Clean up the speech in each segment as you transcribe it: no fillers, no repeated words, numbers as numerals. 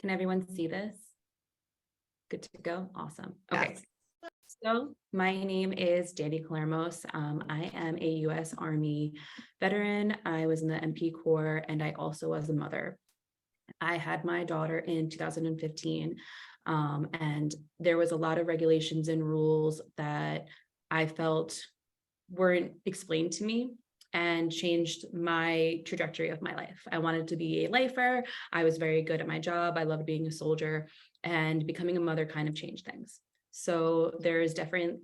Can everyone see this? Good to go. Awesome. Okay. Yes. So my name is Danny Calermos. I am a U.S. Army veteran. I was in the MP Corps, and I also was a mother. I had my daughter in 2015, and there was a lot of regulations and rules that I felt weren't explained to me and changed my trajectory of my life. I wanted to be a lifer. I was very good at my job. I loved being a soldier, and becoming a mother kind of changed things. So there's different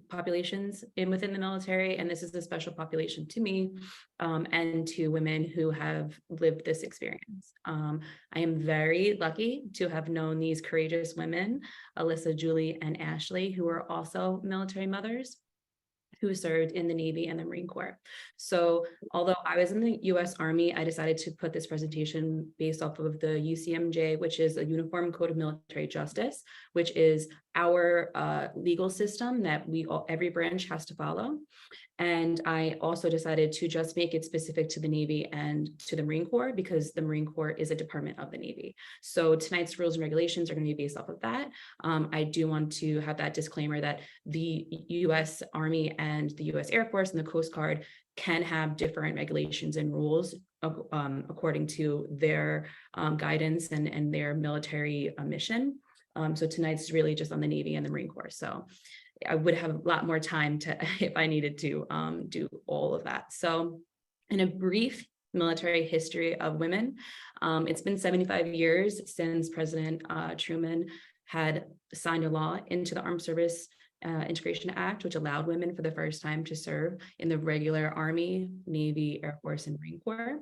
populations within the military, and this is a special population to me and to women who have lived this experience. I am very lucky to have known these courageous women, Alyssa, Julie, and Ashley, who are also military mothers who served in the Navy and the Marine Corps. So although I was in the US Army, I decided to put this presentation based off of the UCMJ, which is a Uniform Code of Military Justice, which is our legal system that every branch has to follow. And I also decided to just make it specific to the Navy and to the Marine Corps, because the Marine Corps is a department of the Navy. So tonight's rules and regulations are going to be based off of that. I do want to have that disclaimer that the US Army and the US Air Force and the Coast Guard can have different regulations and rules according to their guidance and their military mission. So tonight's really just on the Navy and the Marine Corps. So I would have a lot more time to, if I needed to do all of that. So in a brief military history of women, it's been 75 years since President Truman had signed a law into the Armed Service Integration Act, which allowed women for the first time to serve in the regular Army, Navy, Air Force, and Marine Corps.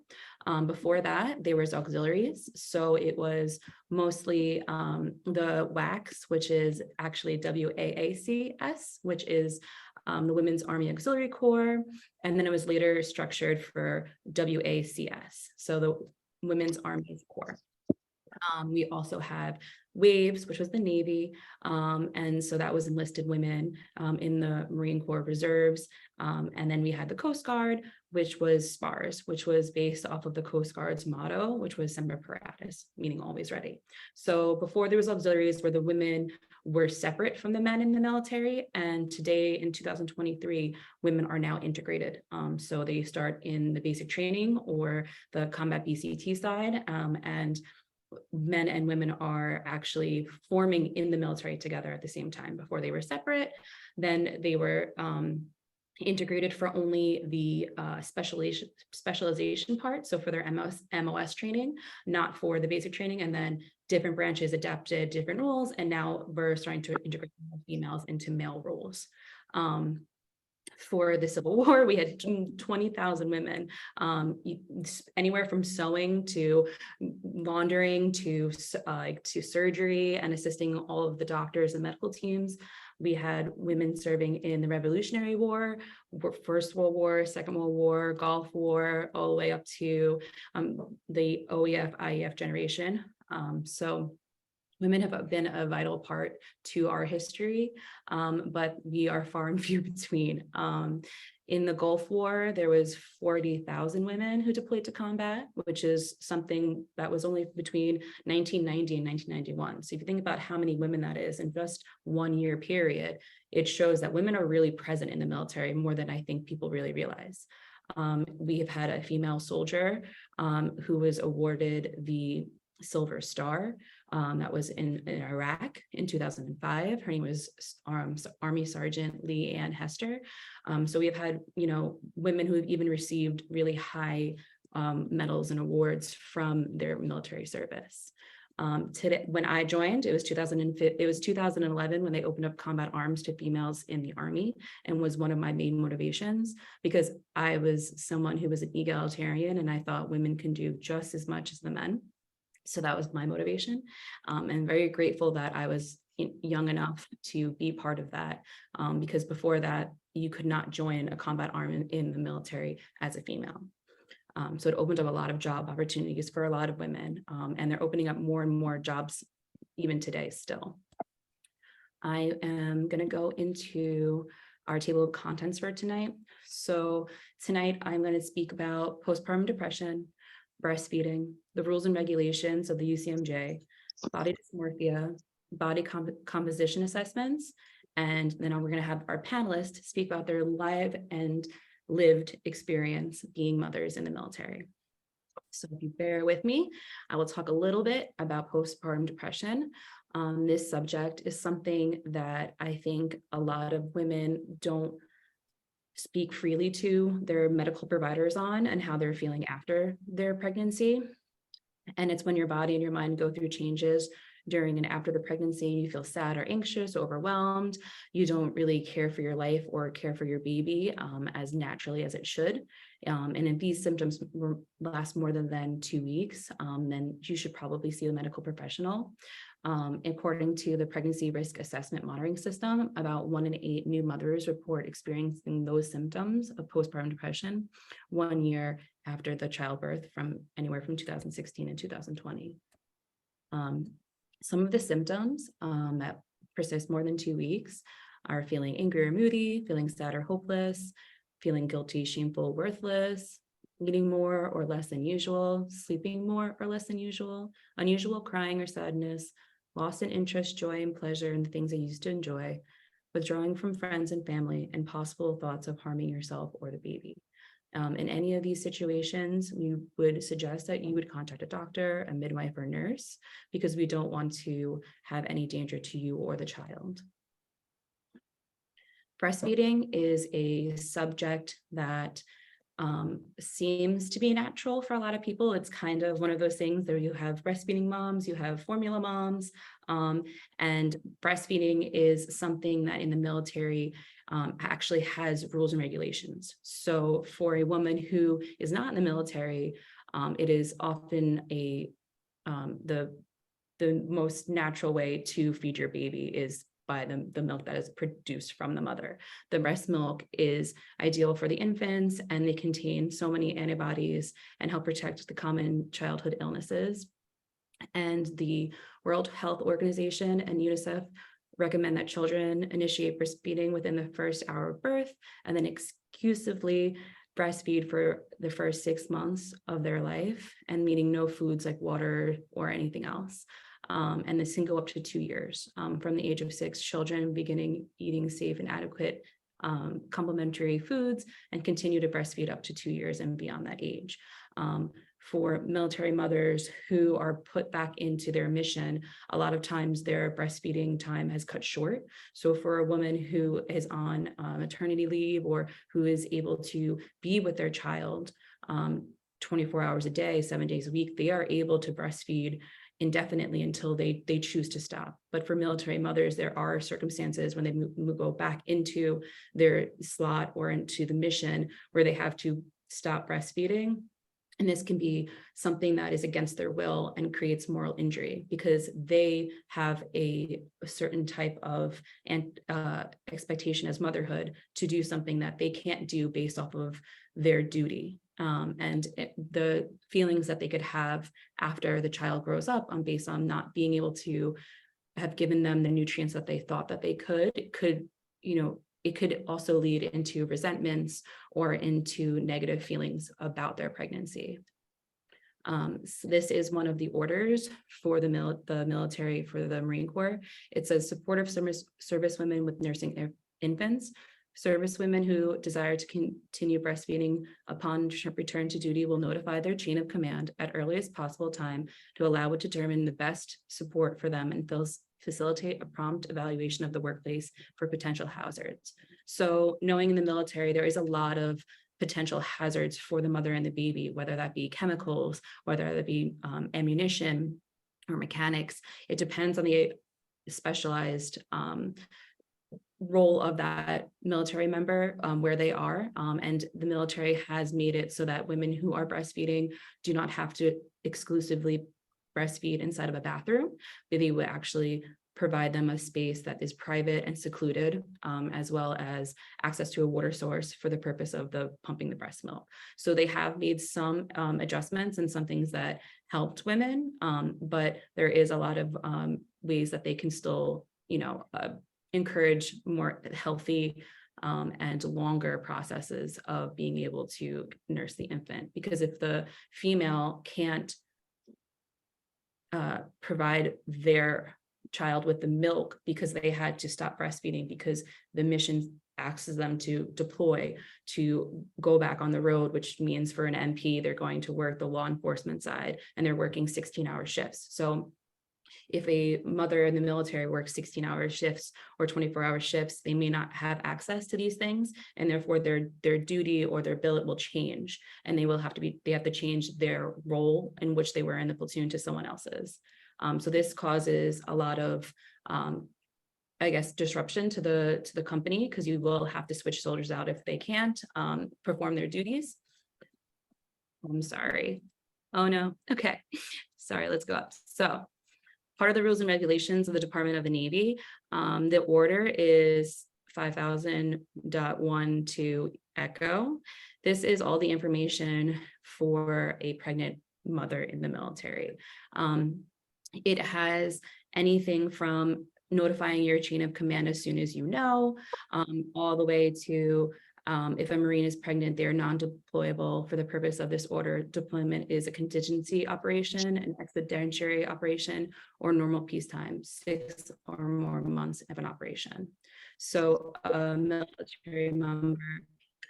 Before that, there was auxiliaries. So it was mostly the WACS, which is actually WAACS, which is the Women's Army Auxiliary Corps. And then it was later structured for WACS, so the Women's Army Corps. We also have WAVES, which was the Navy. And so that was enlisted women in the Marine Corps Reserves. And then we had the Coast Guard, which was SPARS, which was based off of the Coast Guard's motto, which was Semper Paratus, meaning always ready. So before there was auxiliaries where the women were separate from the men in the military. And today in 2023, women are now integrated. So they start in the basic training or the combat BCT side, and men and women are actually forming in the military together at the same time. Before they were separate, then they were integrated for only the specialization part, so for their MOS training, not for the basic training, and then different branches adapted different roles, and now we're starting to integrate more females into male roles. For the Civil War, we had 20,000 women, anywhere from sewing to laundering to surgery and assisting all of the doctors and medical teams. We had women serving in the Revolutionary War, First World War, Second World War, Gulf War, all the way up to the OEF, IEF generation. So women have been a vital part to our history, but we are far and few between. In the Gulf War, there was 40,000 women who deployed to combat, which is something that was only between 1990 and 1991. So if you think about how many women that is in just 1 year period, it shows that women are really present in the military more than I think people really realize. We have had a female soldier who was awarded the Silver Star that was in Iraq in 2005. Her name was Army Sergeant Lee Ann Hester. So we have had, women who have even received really high medals and awards from their military service. Today, when I joined, it was 2011 when they opened up combat arms to females in the Army, and was one of my main motivations, because I was someone who was an egalitarian and I thought women can do just as much as the men. So that was my motivation. And very grateful that I was young enough to be part of that, because before that, you could not join a combat arm in the military as a female. So it opened up a lot of job opportunities for a lot of women, and they're opening up more and more jobs even today still. I am going to go into our table of contents for tonight. So tonight I'm going to speak about postpartum depression, breastfeeding, the rules and regulations of the UCMJ, body dysmorphia, body composition assessments, and then we're going to have our panelists speak about their live and lived experience being mothers in the military. So if you bear with me, I will talk a little bit about postpartum depression. This subject is something that I think a lot of women don't speak freely to their medical providers on, and how they're feeling after their pregnancy. And it's when your body and your mind go through changes during and after the pregnancy. You feel sad or anxious, overwhelmed. You don't really care for your life or care for your baby as naturally as it should. And if these symptoms last more than 2 weeks, then you should probably see a medical professional. According to the Pregnancy Risk Assessment Monitoring System, about 1 in 8 new mothers report experiencing those symptoms of postpartum depression 1 year after the childbirth, from anywhere from 2016 and 2020. Some of the symptoms that persist more than 2 weeks are feeling angry or moody, feeling sad or hopeless, feeling guilty, shameful, worthless, eating more or less than usual, sleeping more or less than usual, unusual crying or sadness, loss in interest, joy, and pleasure in the things I used to enjoy, withdrawing from friends and family, and possible thoughts of harming yourself or the baby. In any of these situations, we would suggest that you would contact a doctor, a midwife, or nurse, because we don't want to have any danger to you or the child. Breastfeeding is a subject that seems to be natural for a lot of people. It's kind of one of those things where you have breastfeeding moms, you have formula moms, and breastfeeding is something that in the military actually has rules and regulations. So for a woman who is not in the military, it is often the most natural way to feed your baby is by the milk that is produced from the mother. The breast milk is ideal for the infants, and they contain so many antibodies and help protect the common childhood illnesses. And the World Health Organization and UNICEF recommend that children initiate breastfeeding within the first hour of birth, and then exclusively breastfeed for the first 6 months of their life, and meaning no foods like water or anything else. And this can go up to 2 years. From the age of 6, children beginning eating safe and adequate complementary foods, and continue to breastfeed up to 2 years and beyond that age. For military mothers who are put back into their mission, a lot of times their breastfeeding time has cut short. So for a woman who is on maternity leave, or who is able to be with their child 24 hours a day, 7 days a week, they are able to breastfeed indefinitely until they choose to stop. But for military mothers, there are circumstances when they go back into their slot or into the mission where they have to stop breastfeeding. And this can be something that is against their will and creates moral injury, because they have a certain type of expectation as motherhood to do something that they can't do based off of their duty. The feelings that they could have after the child grows up based on not being able to have given them the nutrients that they thought that they could, it could also lead into resentments or into negative feelings about their pregnancy. So this is one of the orders for the military, for the Marine Corps. It says supportive service women with nursing infants. Service women who desire to continue breastfeeding upon return to duty will notify their chain of command at earliest possible time to allow it to determine the best support for them and facilitate a prompt evaluation of the workplace for potential hazards. So knowing in the military, there is a lot of potential hazards for the mother and the baby, whether that be chemicals, whether that be ammunition or mechanics. It depends on the specialized role of that military member, where they are. And the military has made it so that women who are breastfeeding do not have to exclusively breastfeed inside of a bathroom. They would actually provide them a space that is private and secluded, as well as access to a water source for the purpose of pumping the breast milk. So they have made some adjustments and some things that helped women, but there is a lot of ways that they can still, encourage more healthy and longer processes of being able to nurse the infant. Because if the female can't provide their child with the milk because they had to stop breastfeeding because the mission asks them to deploy, to go back on the road, which means for an MP, they're going to work the law enforcement side and they're working 16-hour shifts. So if a mother in the military works 16-hour shifts or 24-hour shifts, they may not have access to these things, and therefore their duty or their billet will change, and they have to change their role in which they were in the platoon to someone else's. So this causes a lot of I guess disruption to the company, because you will have to switch soldiers out if they can't perform their duties. I'm sorry. Oh no. Okay. Sorry, let's go up. So part of the rules and regulations of the Department of the Navy, the order is 5000.12 Echo. This is all the information for a pregnant mother in the military. It has anything from notifying your chain of command as soon as you know, all the way to if a Marine is pregnant, they're non-deployable for the purpose of this order. Deployment is a contingency operation, an expeditionary operation, or normal peacetime, 6 or more months of an operation. So a military member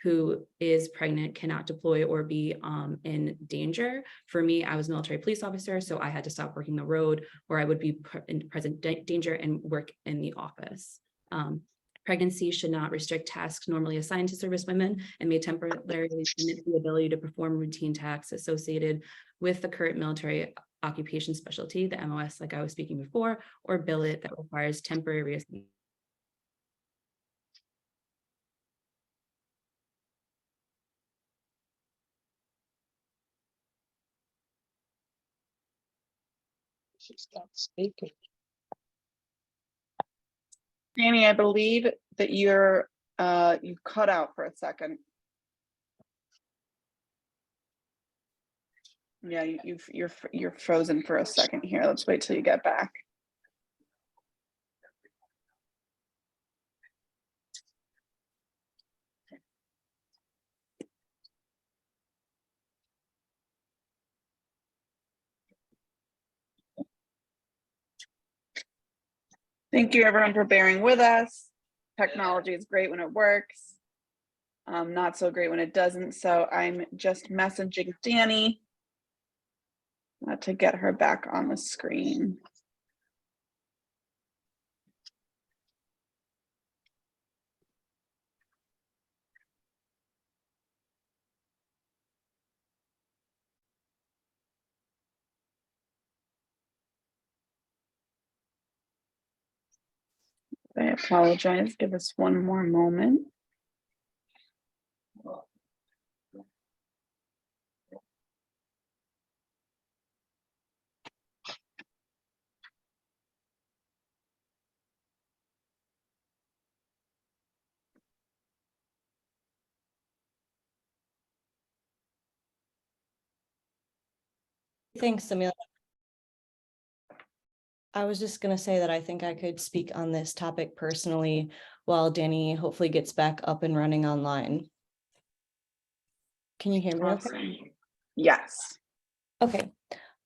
who is pregnant cannot deploy or be in danger. For me, I was a military police officer, so I had to stop working the road, or I would be in present danger and work in the office. Pregnancy should not restrict tasks normally assigned to service women and may temporarily limit the ability to perform routine tasks associated with the current military occupation specialty, the MOS, like I was speaking before, or billet that requires temporary reassignment. She's not speaking. Danny, I believe that you cut out for a second. Yeah, you're frozen for a second here. Let's wait till you get back. Thank you everyone for bearing with us. Technology is great when it works. Not so great when it doesn't. So I'm just messaging Danny to get her back on the screen. I apologize. Give us one more moment. Thanks, Amelia. I was just going to say that I think I could speak on this topic personally while Danny hopefully gets back up and running online. Can you hear me okay? Yes. Okay.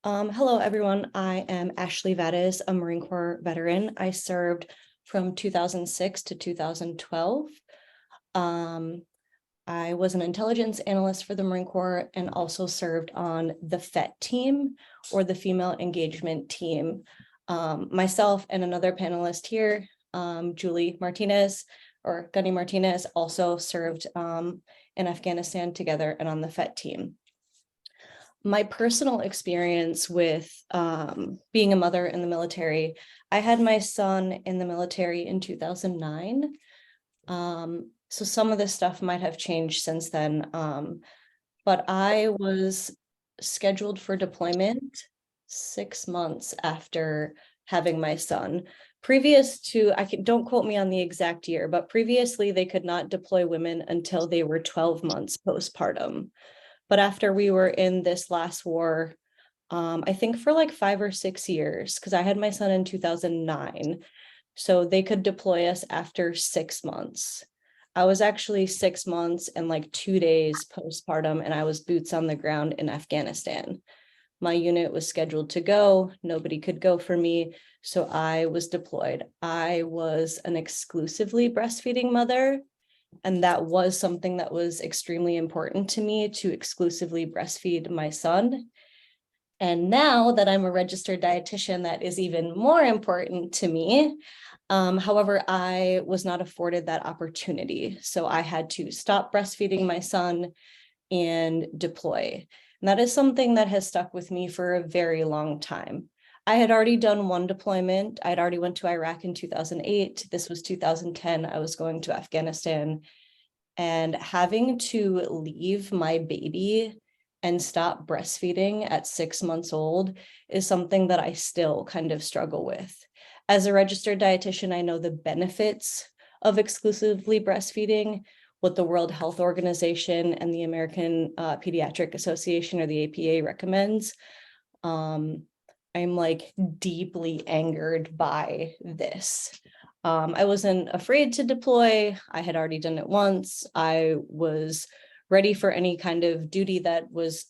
Hello, everyone. I am Ashley Vadas, a Marine Corps veteran. I served from 2006 to 2012. I was an intelligence analyst for the Marine Corps and also served on the FET team, or the Female Engagement Team. Myself and another panelist here, Julie Martinez, or Gunny Martinez, also served in Afghanistan together and on the FET team. My personal experience with being a mother in the military, I had my son in the military in 2009. So some of this stuff might have changed since then, but I was scheduled for deployment 6 months after having my son. Previous to, don't quote me on the exact year, but previously they could not deploy women until they were 12 months postpartum. But after we were in this last war, I think for like 5 or 6 years, because I had my son in 2009, so they could deploy us after 6 months. I was actually 6 months and like 2 days postpartum, and I was boots on the ground in Afghanistan. My unit was scheduled to go. Nobody could go for me. So I was deployed. I was an exclusively breastfeeding mother. And that was something that was extremely important to me, to exclusively breastfeed my son. And now that I'm a registered dietitian, that is even more important to me. However, I was not afforded that opportunity. So I had to stop breastfeeding my son and deploy. And that is something that has stuck with me for a very long time. I had already done one deployment. I'd already went to Iraq in 2008. This was 2010. I was going to Afghanistan, and having to leave my baby and stop breastfeeding at 6 months old is something that I still kind of struggle with. As a registered dietitian, I know the benefits of exclusively breastfeeding, what the World Health Organization and the American Pediatric Association, or the APA, recommends. I'm like deeply angered by this. I wasn't afraid to deploy. I had already done it once. I was ready for any kind of duty that was,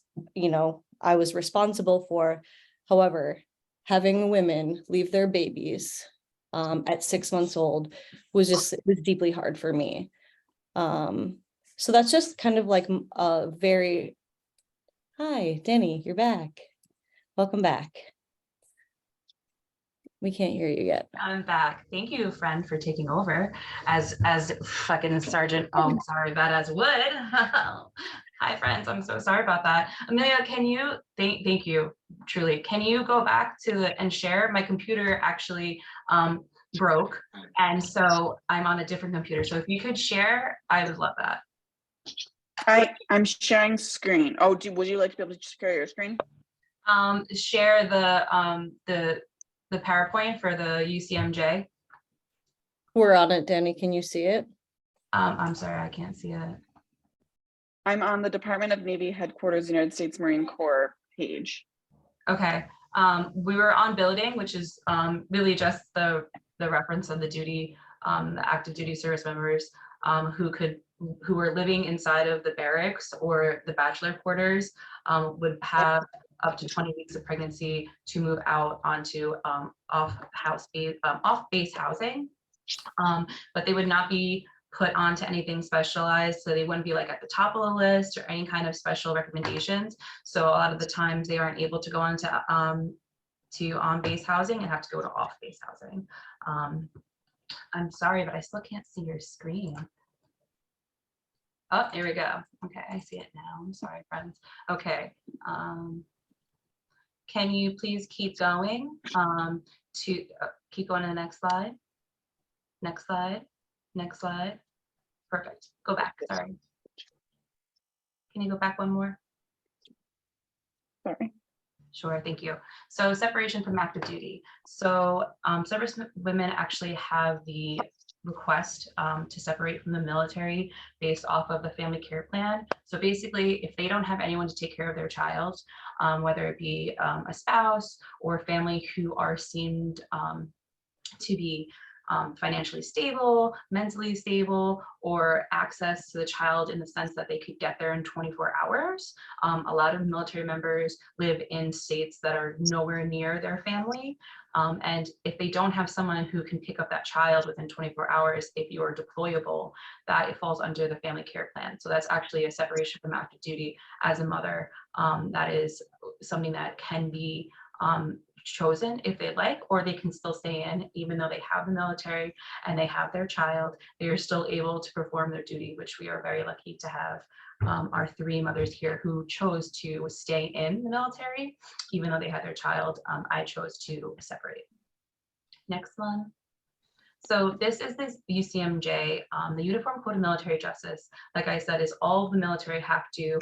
I was responsible for. However, having women leave their babies at 6 months old was deeply hard for me. So that's just kind of like a very, hi, Danny, you're back. Welcome back. We can't hear you yet. I'm back. Thank you, friend, for taking over as fucking Sergeant. Oh, sorry, badass would. Hi, friends. I'm so sorry about that. Amelia, can you thank you, truly. Can you go back to and share? My computer actually broke, and so I'm on a different computer. So if you could share, I would love that. I'm sharing screen. Oh, would you like to be able to share your screen? Share the PowerPoint for the UCMJ. We're on it, Danny. Can you see it? I'm sorry, I can't see it. I'm on the Department of Navy Headquarters, United States Marine Corps page. Okay. We were on building, which is really just the reference of the duty, the active duty service members who were living inside of the barracks or the bachelor quarters would have up to 20 weeks of pregnancy to move out onto off-base housing, but they would not be put onto anything specialized, so they wouldn't be like at the top of the list or any kind of special recommendations. So a lot of the times they aren't able to go on to on-base housing and have to go to off-base housing. I'm sorry, but I still can't see your screen. Oh, here we go. Okay, I see it now. I'm sorry, friends. Okay. Can you please keep going keep going to the next slide? Next slide. Next slide. Perfect. Go back. Sorry. Can you go back one more? Sorry. Sure, thank you. So separation from active duty. So service women actually have the request to separate from the military based off of the family care plan. So basically, if they don't have anyone to take care of their child, whether it be a spouse or family who are seen to be financially stable, mentally stable, or access to the child in the sense that they could get there in 24 hours. A lot of military members live in states that are nowhere near their family. And if they don't have someone who can pick up that child within 24 hours, if you are deployable, that it falls under the family care plan. So that's actually a separation from active duty as a mother. That is something that can be chosen if they like, or they can still stay in even though they have the military and they have their child. They are still able to perform their duty, which we are very lucky to have our 3 mothers here who chose to stay in the military even though they had their child. I chose to separate. Next one. So this is this UCMJ, the Uniform Code of Military Justice. Like I said, is all of the military have to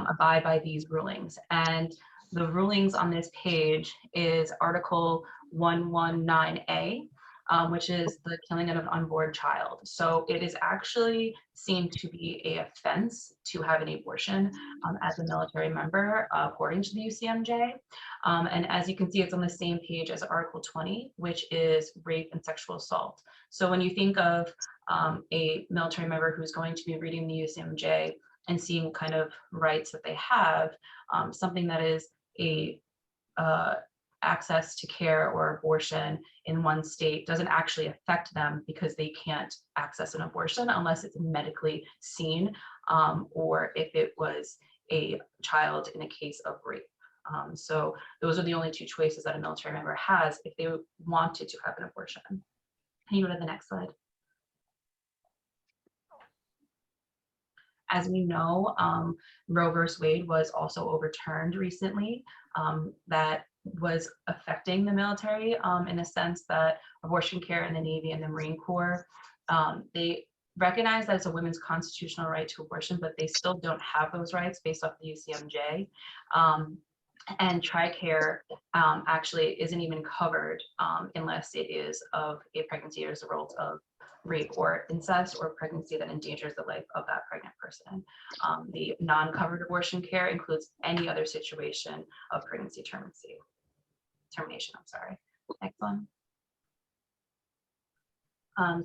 abide by these rulings. And the rulings on this page is Article 119A. which is the killing of an unborn child. So it is actually seen to be an offense to have an abortion as a military member, according to the UCMJ. And as you can see, it's on the same page as Article 20, which is rape and sexual assault. So when you think of a military member who's going to be reading the UCMJ and seeing what kind of rights that they have, something that is a access to care or abortion in one state doesn't actually affect them because they can't access an abortion unless it's medically seen, or if it was a child in a case of rape. So those are the only two choices that a military member has if they wanted to have an abortion. Can you go to the next slide? As we know, Roe versus Wade was also overturned recently. That was affecting the military in a sense that abortion care in the Navy and the Marine Corps, they recognize that it's a women's constitutional right to abortion, but they still don't have those rights based off the UCMJ. And TRICARE actually isn't even covered unless it is of a pregnancy as a result of rape or incest or pregnancy that endangers the life of that pregnant person. The non-covered abortion care includes any other situation of pregnancy termination, I'm sorry. Next one.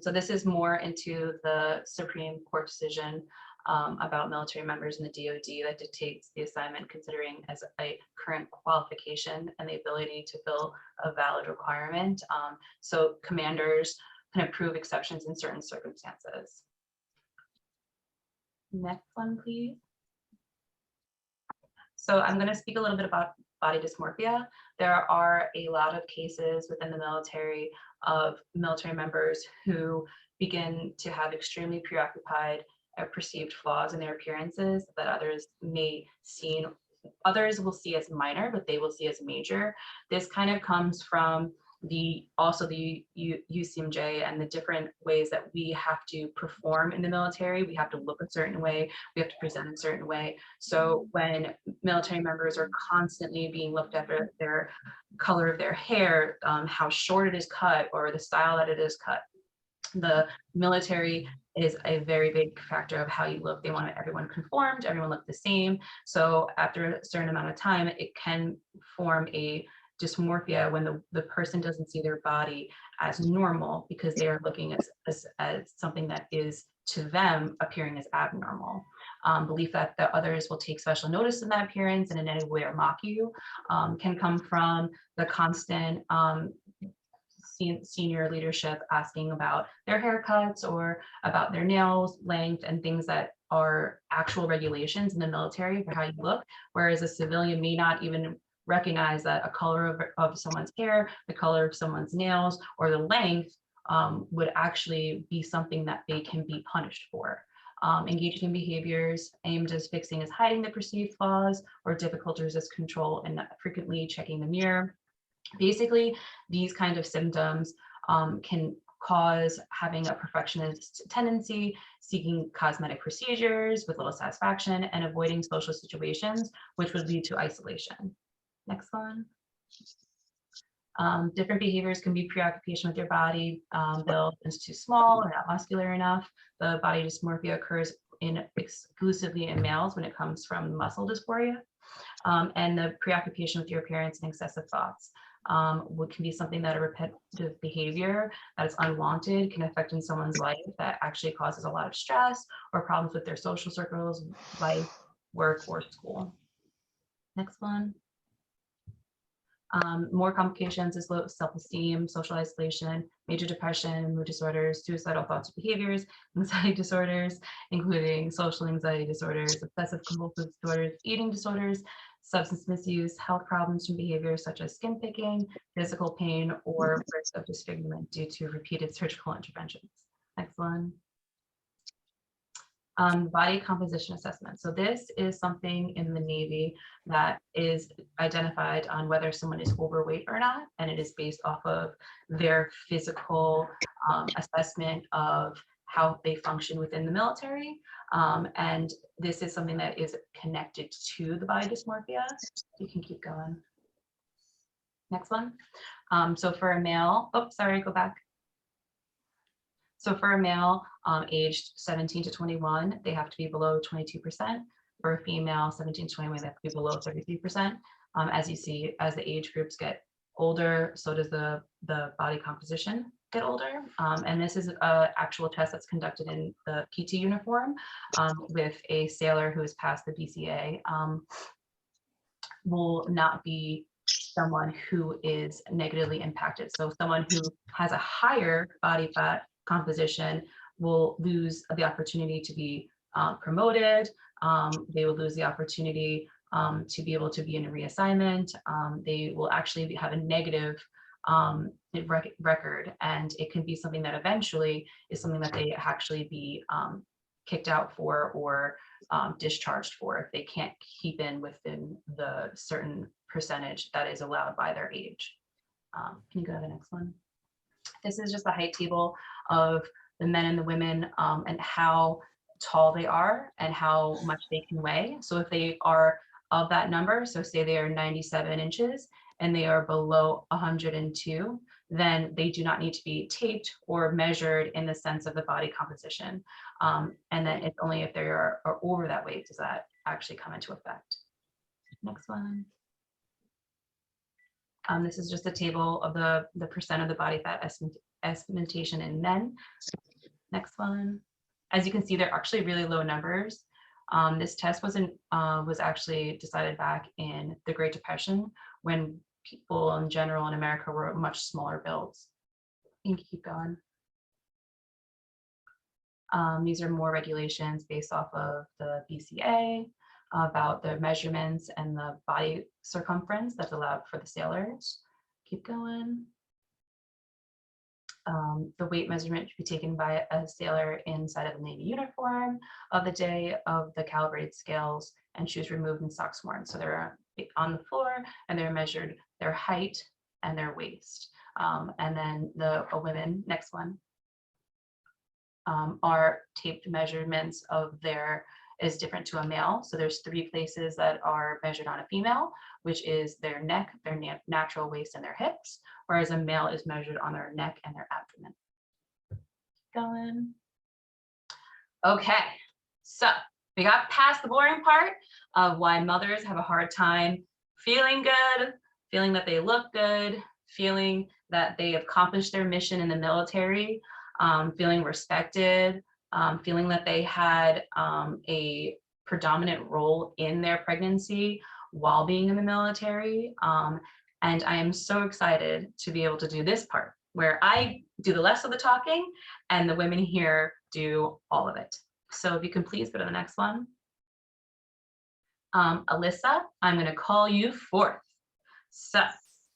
So this is more into the Supreme Court decision about military members in the DoD that dictates the assignment considering as a current qualification and the ability to fill a valid requirement. So commanders can approve exceptions in certain circumstances. Next one, please. So I'm going to speak a little bit about body dysmorphia. There are a lot of cases within the military of military members who begin to have extremely preoccupied perceived flaws in their appearances that others will see as minor, but they will see as major. This kind of comes from the UCMJ and the different ways that we have to perform in the military. We have to look a certain way, we have to present a certain way. So when military members are constantly being looked at their color of their hair, how short it is cut, or the style that it is cut, the military is a very big factor of how you look. They want everyone conformed, everyone look the same. So after a certain amount of time, it can form a dysmorphia when the person doesn't see their body as normal because they are looking as something that is to them appearing as abnormal. Belief that the others will take special notice in that appearance and in any way or mock you can come from the constant senior leadership asking about their haircuts or about their nails length and things that are actual regulations in the military for how you look, whereas a civilian may not even recognize that a color of someone's hair, the color of someone's nails, or the length would actually be something that they can be punished for. Engaging in behaviors aimed as fixing as hiding the perceived flaws or difficult to resist control and not frequently checking the mirror. Basically, these kind of symptoms can cause having a perfectionist tendency, seeking cosmetic procedures with little satisfaction, and avoiding social situations, which would lead to isolation. Next one. Different behaviors can be preoccupation with your body, build is too small or not muscular enough. The body dysmorphia occurs exclusively in males when it comes from muscle dysphoria. And the preoccupation with your appearance and excessive thoughts can be something that a repetitive behavior that is unwanted can affect in someone's life that actually causes a lot of stress or problems with their social circles, life, work, or school. Next one. More complications is low self-esteem, social isolation, major depression, mood disorders, suicidal thoughts or behaviors, anxiety disorders, including social anxiety disorders, obsessive compulsive disorders, eating disorders, substance misuse, health problems from behaviors such as skin picking, physical pain, or risk of disfigurement due to repeated surgical interventions. Next one. Body composition assessment. So this is something in the Navy that is identified on whether someone is overweight or not, and it is based off of their physical assessment of how they function within the military. And this is something that is connected to the body dysmorphia. You can keep going. Next one. So for a male, oh, sorry, go back. So for a male aged 17 to 21, they have to be below 22%. For a female 17 to 21, they have to be below 33%. As you see, as the age groups get older, so does the body composition get older. And this is an actual test that's conducted in the PT uniform with a sailor who has passed the BCA. Will not be someone who is negatively impacted. So someone who has a higher body fat composition will lose the opportunity to be promoted. They will lose the opportunity to be able to be in a reassignment. They will actually have a negative record, and it can be something that eventually is something that they actually be kicked out for or discharged for if they can't keep in within the certain percentage that is allowed by their age. Can you go to the next one? This is just the height table of the men and the women and how tall they are and how much they can weigh. So if they are of that number, so say they are 97 inches and they are below 102, then they do not need to be taped or measured in the sense of the body composition. And then it's only if they are over that weight does that actually come into effect. Next one. This is just a table of the percent of the body fat estimation in men. Next one. As you can see, they're actually really low numbers. This test was actually decided back in the Great Depression when people in general in America were much smaller builds. You can keep going. These are more regulations based off of the BCA about the measurements and the body circumference that's allowed for the sailors. Keep going. The weight measurement should be taken by a sailor inside of the Navy uniform of the day of the calibrated scales and shoes removed and socks worn. So they're on the floor and they're measured their height and their waist. And then the women, next one, are taped measurements of their is different to a male. So there's 3 places that are measured on a female, which is their neck, their natural waist, and their hips, whereas a male is measured on their neck and their abdomen. Going. Okay, so we got past the boring part of why mothers have a hard time feeling good, feeling that they look good, feeling that they accomplished their mission in the military, feeling respected, feeling that they had a predominant role in their pregnancy while being in the military. And I am so excited to be able to do this part where I do the rest of the talking and the women here do all of it. So if you can please go to the next one. Alyssa, I'm going to call you forth. So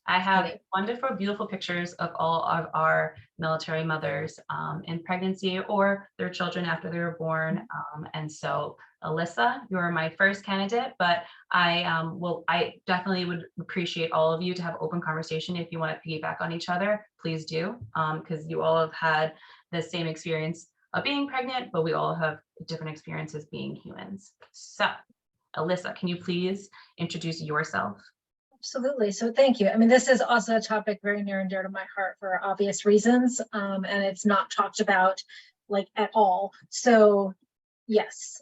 I have wonderful, beautiful pictures of all of our military mothers in pregnancy or their children after they were born. And so, Alyssa, you are my first candidate, but I definitely would appreciate all of you to have open conversation. If you want to piggyback on each other, please do, because you all have had the same experience of being pregnant, but we all have different experiences being humans. So, Alyssa, can you please introduce yourself? Absolutely. So thank you. I mean, this is also a topic very near and dear to my heart for obvious reasons. And it's not talked about like at all. So yes.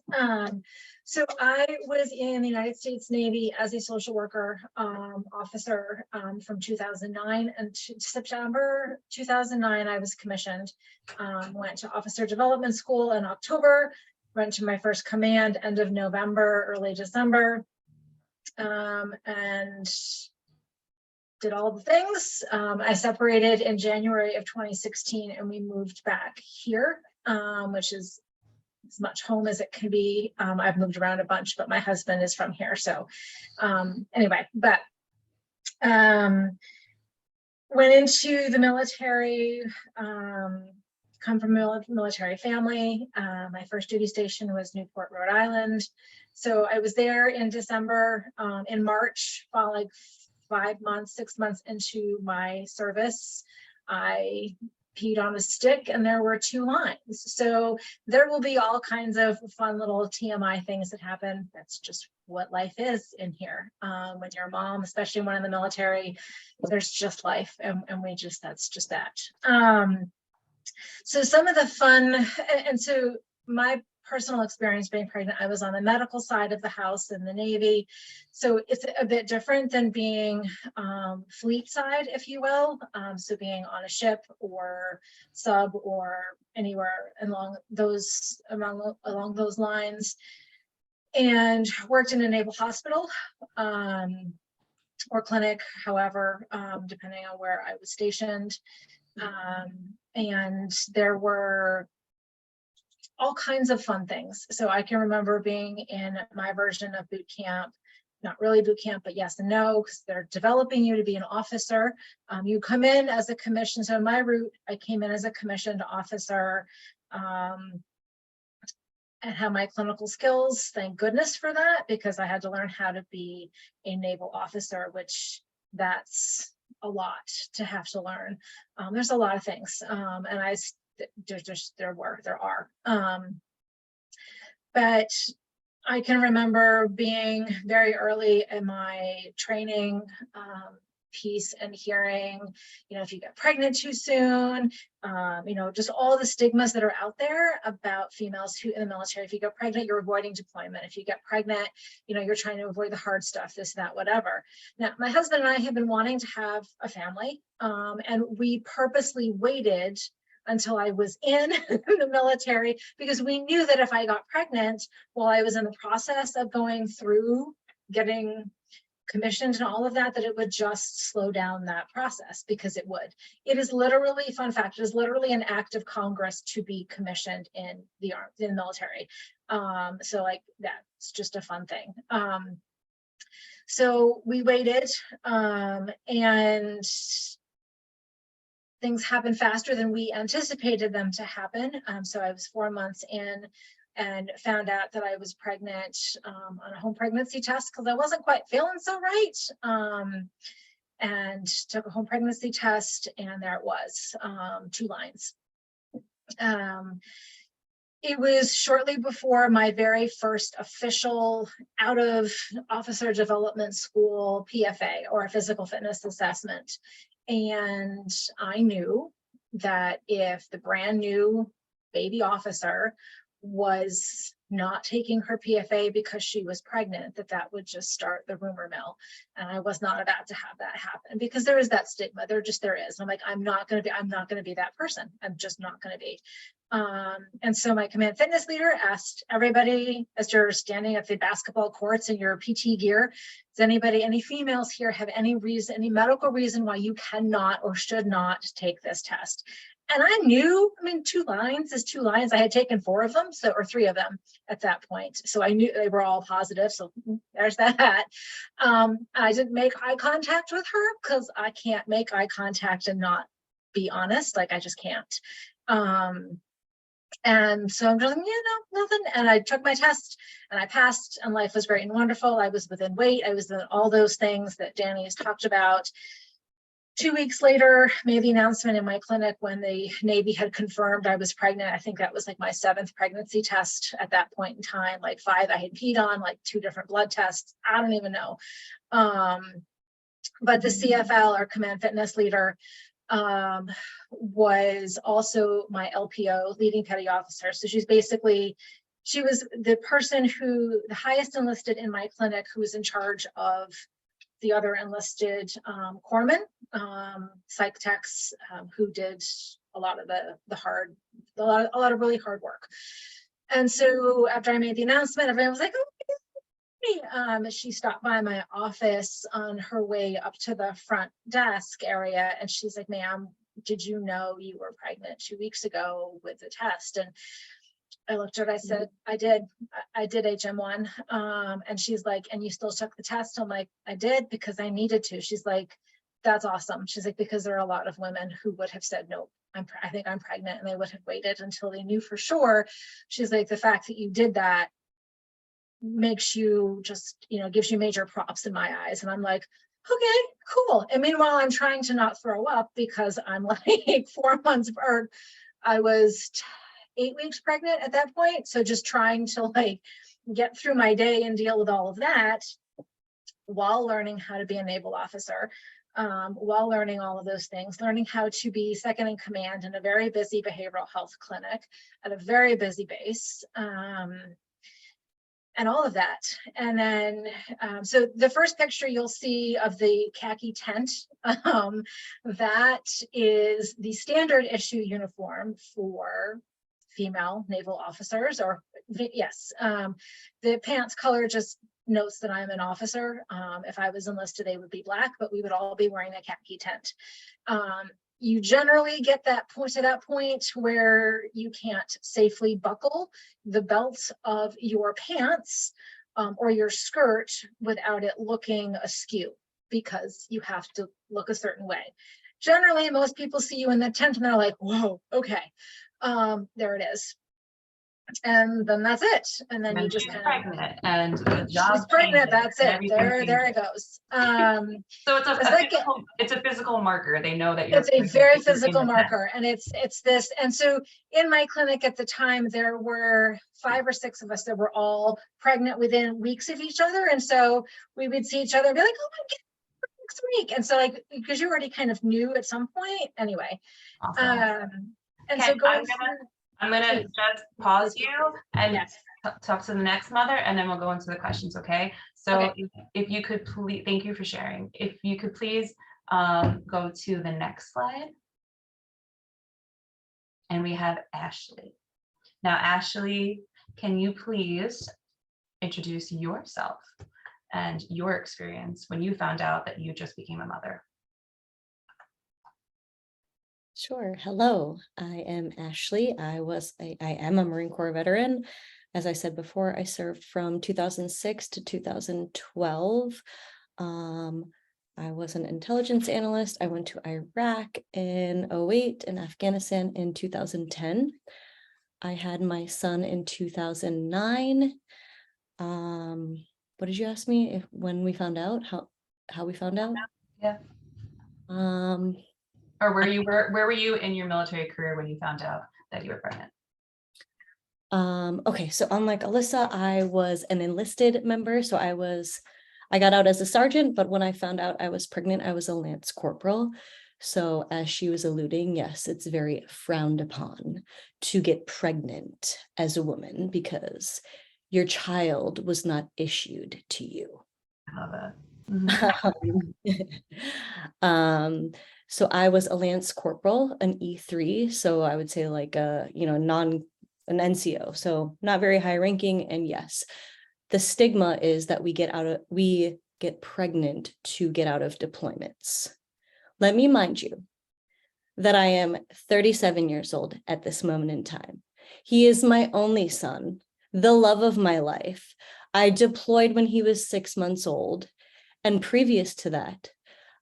So I was in the United States Navy as a social worker officer from 2009 and September 2009, I was commissioned, went to officer development school in October, went to my first command end of November, early December. And did all the things. I separated in January of 2016 and we moved back here, which is as much home as it can be. I've moved around a bunch, but my husband is from here. So anyway, but went into the military, come from a military family. My first duty station was Newport, Rhode Island. So I was there in December, in March, about like 5 months, 6 months into my service, I peed on a stick and there were 2 lines. So there will be all kinds of fun little TMI things that happen. That's just what life is in here. When you're a mom, especially one in the military, there's just life and we just, that's just that. So some of the fun, and so my personal experience being pregnant, I was on the medical side of the house in the Navy. So it's a bit different than being fleet side, if you will. So being on a ship or sub or anywhere along those lines, and worked in a naval hospital or clinic, however, depending on where I was stationed. And there were all kinds of fun things. So I can remember being in my version of boot camp, not really boot camp, but yes and no, because they're developing you to be an officer. You come in as a commission. So my route, I came in as a commissioned officer and had my clinical skills. Thank goodness for that, because I had to learn how to be a naval officer, which that's a lot to have to learn. There's a lot of things, and there are. But I can remember being very early in my training piece and hearing, if you get pregnant too soon, just all the stigmas that are out there about females who in the military. If you get pregnant, you're avoiding deployment. If you get pregnant, you're trying to avoid the hard stuff, this, that, whatever. Now, my husband and I have been wanting to have a family, and we purposely waited until I was in the military, because we knew that if I got pregnant while I was in the process of going through getting commissioned and all of that, that it would just slow down that process, because it would. It is literally, fun fact, it is literally an act of Congress to be commissioned in the military. So like that's just a fun thing. So we waited, and things happened faster than we anticipated them to happen. So I was 4 months in and found out that I was pregnant on a home pregnancy test, because I wasn't quite feeling so right. And took a home pregnancy test, and there it was, 2 lines. It was shortly before my very first official out of officer development school PFA, or a physical fitness assessment. And I knew that if the brand new baby officer was not taking her PFA because she was pregnant, that would just start the rumor mill. And I was not about to have that happen, because there is that stigma. There is. And I'm like, I'm not going to be that person. I'm just not going to be. And so my command fitness leader asked everybody, as you're standing at the basketball courts in your PT gear, does any females here have any medical reason why you cannot or should not take this test? And I knew, 2 lines is 2 lines. I had taken 4 of them, or 3 of them at that point. So I knew they were all positive. So there's that. I didn't make eye contact with her, because I can't make eye contact and not be honest. Like, I just can't. And so I'm just like, nothing. And I took my test and I passed, and life was great and wonderful. I was within weight. I was in all those things that Danny has talked about. 2 weeks later, made the announcement in my clinic when the Navy had confirmed I was pregnant. I think that was like my 7th pregnancy test at that point in time, like 5 I had peed on, like 2 different blood tests. I don't even know. But the CFL, or command fitness leader, was also my LPO, leading petty officer. So she was the person the highest enlisted in my clinic, who was in charge of the other enlisted corpsmen, psych techs, who did a lot of a lot of really hard work. And so after I made the announcement, everyone was like, oh, she stopped by my office on her way up to the front desk area, and she's like, ma'am, did you know you were pregnant 2 weeks ago with the test? And I looked at her, I said, I did HM1. And she's like, and you still took the test? I'm like, I did, because I needed to. She's like, that's awesome. She's like, because there are a lot of women who would have said, nope, I think I'm pregnant, and they would have waited until they knew for sure. She's like, the fact that you did that makes you just, gives you major props in my eyes. And I'm like, okay, cool. And meanwhile, I'm trying to not throw up, because I'm like 4 months, or I was 8 weeks pregnant at that point. So just trying to get through my day and deal with all of that while learning how to be a naval officer. while learning all of those things, learning how to be second in command in a very busy behavioral health clinic at a very busy base. And all of that. And then, so the first picture you'll see of the khaki tent, that is the standard issue uniform for female naval officers, or yes, the pants color just notes that I'm an officer. If I was enlisted, they would be black, but we would all be wearing a khaki tent. You generally get that point to that point where you can't safely buckle the belt of your pants or your skirt without it looking askew, because you have to look a certain way. Generally, most people see you in the tent and they're like, whoa, okay, there it is. And then that's it. And then you just kind of pregnant and the job she's pregnant, changes that's and it. everything There it changes. goes. So it's It's a physical marker. They know that you're it's a pregnant very if you're in physical the tent. marker, and it's this. And so in my clinic at the time, there were 5 or 6 of us that were all pregnant within weeks of each other. And so we would see each other and be like, oh my God, next week. And so like, because you already kind of knew at some point anyway. Awesome. And Okay, so going I'm gonna just pause you and yes. talk to the next mother, and then we'll go into the questions, okay? So Okay. if you could please, thank you for sharing. If you could please go to the next slide. And we have Ashley. Now, Ashley, can you please introduce yourself and your experience when you found out that you just became a mother? Sure. Hello, I am Ashley. I am a Marine Corps veteran. As I said before, I served from 2006 to 2012. I was an intelligence analyst. I went to Iraq in 2008 and Afghanistan in 2010. I had my son in 2009. What did you ask me? When we found out? How we found out? Yeah. Or where were you in your military career when you found out that you were pregnant? Okay, so unlike Alyssa, I was an enlisted member. So I got out as a sergeant, but when I found out I was pregnant, I was a lance corporal. So as she was alluding, yes, it's very frowned upon to get pregnant as a woman because your child was not issued to you. I love it. Mm-hmm. So I was a lance corporal, an E3. So I would say like an NCO. So not very high ranking. And yes, the stigma is that we get pregnant to get out of deployments. Let me mind you that I am 37 years old at this moment in time. He is my only son, the love of my life. I deployed when he was 6 months old. And previous to that,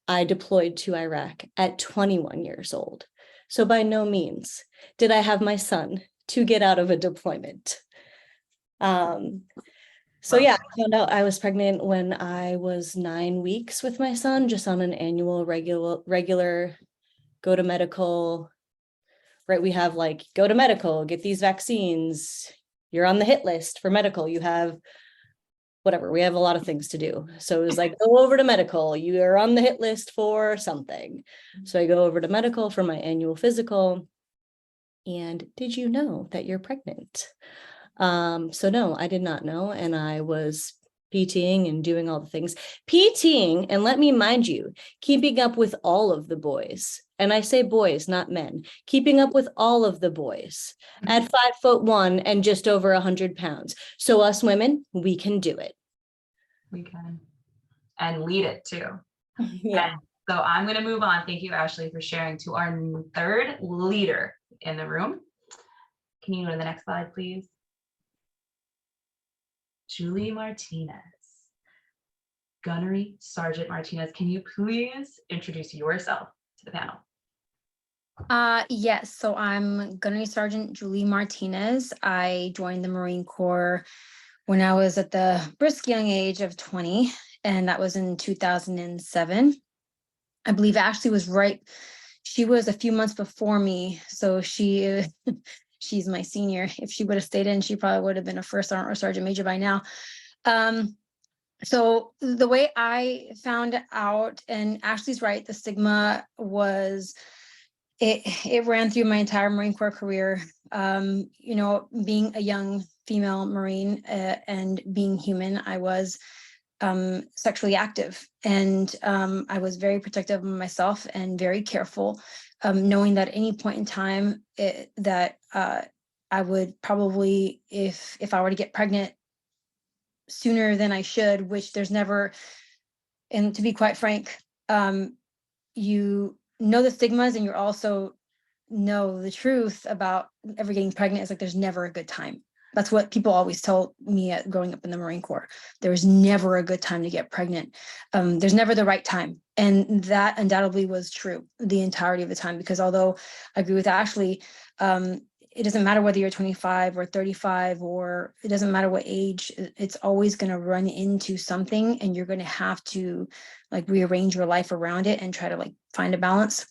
I deployed to Iraq at 21 years old. So by no means did I have my son to get out of a deployment. So yeah, I found out I was pregnant when I was 9 weeks with my son, just on an annual regular go to medical, right? We have like, go to medical, get these vaccines. You're on the hit list for medical. You have whatever, we have a lot of things to do. So it was like, go over to medical, you are on the hit list for something. So I go over to medical for my annual physical. And did you know that you're pregnant? So no, I did not know. And I was PTing and doing all the things. PTing, and let me mind you, keeping up with all of the boys. And I say boys, not men. Keeping up with all of the boys at 5'1" and just over 100 pounds. So us women, we can do it. We can. And lead it too. Yeah. And so I'm going to move on. Thank you, Ashley, for sharing to our third leader in the room. Can you go to the next slide, please? Julie Martinez. Gunnery Sergeant Martinez, can you please introduce yourself to the panel? Yes, so I'm Gunnery Sergeant Julie Martinez. I joined the Marine Corps when I was at the brisk young age of 20, and that was in 2007. I believe Ashley was right. She was a few months before me, so she's my senior. If she would have stayed in, she probably would have been a first sergeant or sergeant major by now. So the way I found out, and Ashley's right, the stigma was, it ran through my entire Marine Corps career. You know, being a young female Marine and being human, I was sexually active, and I was very protective of myself and very careful, knowing that at any point in time that I would probably, if I were to get pregnant sooner than I should, which there's never, and to be quite frank, you know the stigmas, and you're also know the truth about ever getting pregnant. It's like there's never a good time. That's what people always told me growing up in the Marine Corps. There was never a good time to get pregnant. There's never the right time. And that undoubtedly was true the entirety of the time, because although I agree with Ashley, it doesn't matter whether you're 25 or 35, or it doesn't matter what age, it's always going to run into something, and you're going to have to like rearrange your life around it and try to like find a balance.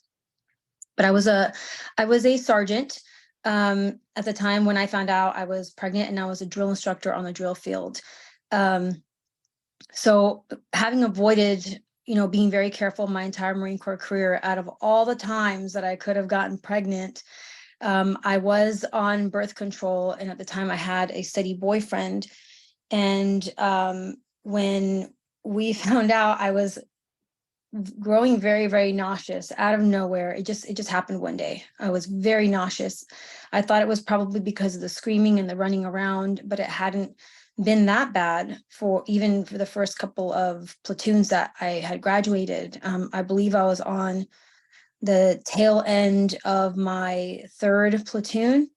But I was a sergeant at the time when I found out I was pregnant, and I was a drill instructor on the drill field. So having avoided, you know, being very careful my entire Marine Corps career, out of all the times that I could have gotten pregnant, I was on birth control, and at the time I had a steady boyfriend. And when we found out, I was growing very, very nauseous out of nowhere. It just happened one day. I was very nauseous. I thought it was probably because of the screaming and the running around, but it hadn't been that bad for even for the first couple of platoons that I had graduated. I believe I was on the tail end of my 3rd platoon,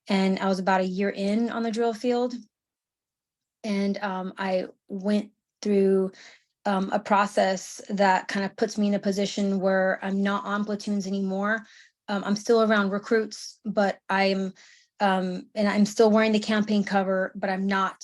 and I was about a year in on the drill field. And I went through a process that kind of puts me in a position where I'm not on platoons anymore. I'm still around recruits, but and I'm still wearing the campaign cover, but I'm not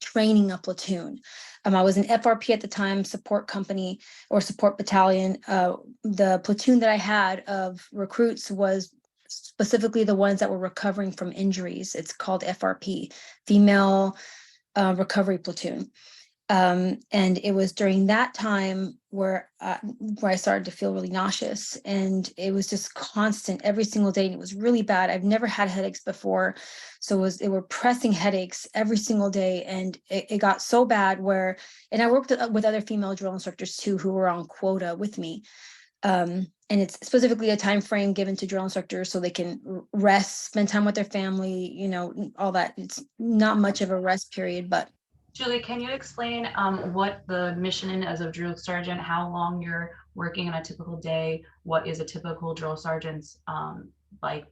training a platoon. I was an FRP at the time, support company or support battalion. The platoon that I had of recruits was specifically the ones that were recovering from injuries. It's called FRP, Female Recovery Platoon. And it was during that time where I started to feel really nauseous, and it was just constant every single day. And it was really bad. I've never had headaches before. So it were pressing headaches every single day. And it got so bad and I worked with other female drill instructors too, who were on quota with me. And it's specifically a time frame given to drill instructors so they can rest, spend time with their family, you know, all that. It's not much of a rest period, but Julie, can you explain what the mission is as a drill sergeant, how long you're working on a typical day? What is a typical drill sergeant's like?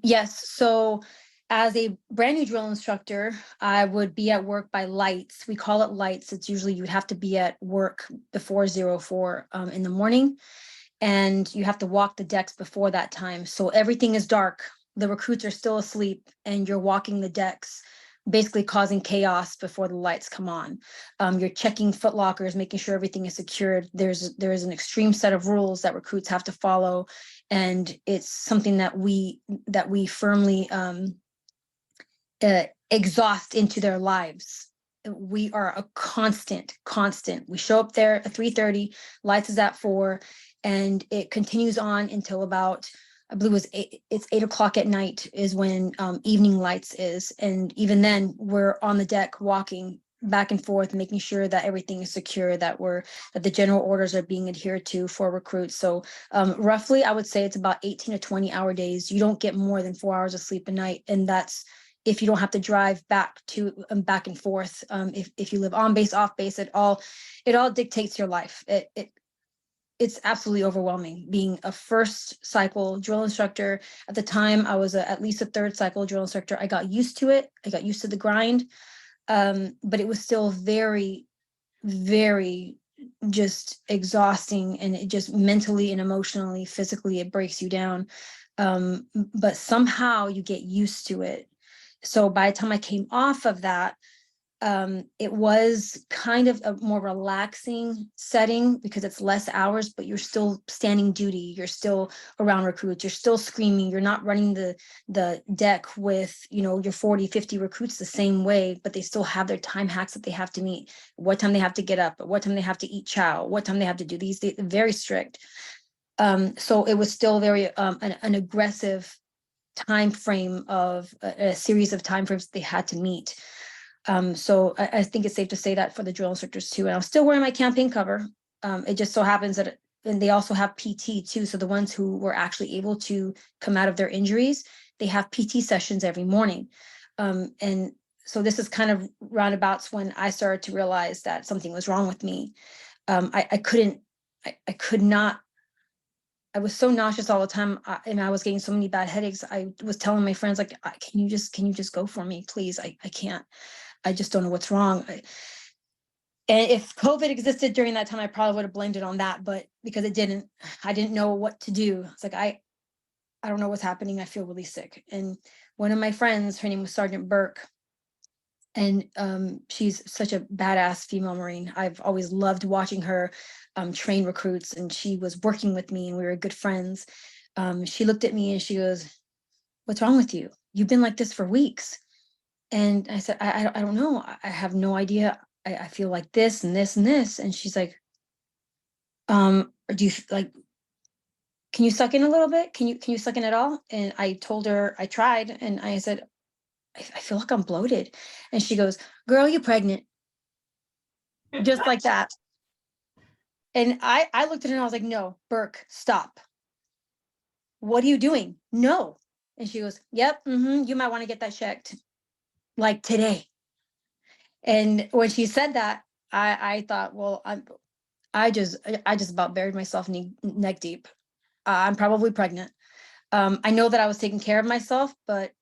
Yes. So as a brand new drill instructor, I would be at work by lights. We call it lights. It's usually you would have to be at work before 04 in the morning, and you have to walk the decks before that time. So everything is dark. The recruits are still asleep, and you're walking the decks, basically causing chaos before the lights come on. You're checking foot lockers, making sure everything is secured. There is an extreme set of rules that recruits have to follow, and it's something that we firmly exhaust into their lives. We are a constant. We show up there at 3:30, lights is at 4, and it continues on until about, I believe it's 8 o'clock at night is when evening lights is. And even then we're on the deck walking back and forth, making sure that everything is secure, that the general orders are being adhered to for recruits. So roughly, I would say it's about 18 to 20 hour days. You don't get more than 4 hours of sleep a night. And that's if you don't have to drive back and forth. If you live on base, off base, it all dictates your life. It's absolutely overwhelming being a first cycle drill instructor. At the time, I was at least a 3rd cycle drill instructor. I got used to it. I got used to the grind, but it was still very, very just exhausting, and it just mentally and emotionally, physically, it breaks you down. But somehow you get used to it. So by the time I came off of that, It was kind of a more relaxing setting because it's less hours, but you're still standing duty. You're still around recruits. You're still screaming. You're not running the deck with, you know, your 40, 50 recruits the same way, but they still have their time hacks that they have to meet, what time they have to get up, what time they have to eat chow, what time they have to do these, very strict. So it was still very an aggressive time frame of a series of time frames they had to meet. So I think it's safe to say that for the drill instructors too. And I'm still wearing my campaign cover. It just so happens that, and they also have PT too. So the ones who were actually able to come out of their injuries, they have PT sessions every morning. And so this is kind of roundabouts when I started to realize that something was wrong with me. I could not, I was so nauseous all the time, and I was getting so many bad headaches. I was telling my friends, like, can you just go for me, please? I can't. I just don't know what's wrong. And if COVID existed during that time, I probably would have blamed it on that, but because it didn't, I didn't know what to do. It's like, I don't know what's happening. I feel really sick. And one of my friends, her name was Sergeant Burke, and she's such a badass female Marine. I've always loved watching her train recruits, and she was working with me and we were good friends. She looked at me and she goes, "What's wrong with you? You've been like this for weeks." And I said, I don't know. I have no idea. I feel like this and this and this. And she's like, do you like, can you suck in a little bit? Can you suck in at all? And I told her, I tried, and I said, I feel like I'm bloated. And she goes, "Girl, you're pregnant." Just like that. And I looked at her and I was like, "No, Burke, stop. What are you doing?" "No." And she goes, "Yep, you might want to get that checked like today." And when she said that, I thought, well, I just about buried myself neck deep. I'm probably pregnant. I know that I was taking care of myself, but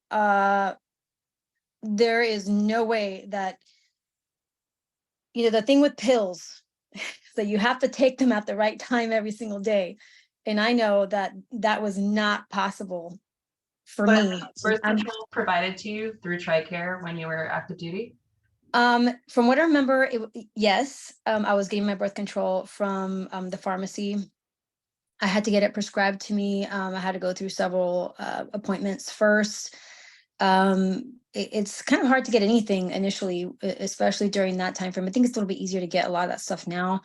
there is no way that, you know, the thing with pills is that you have to take them at the right time every single day. And I know that that was not possible for Was me. birth control provided to you through TRICARE when you were active duty? From what I remember, yes, I was getting my birth control from the pharmacy. I had to get it prescribed to me. I had to go through several appointments first. It's kind of hard to get anything initially, especially during that time frame. I think it's a little bit easier to get a lot of that stuff now,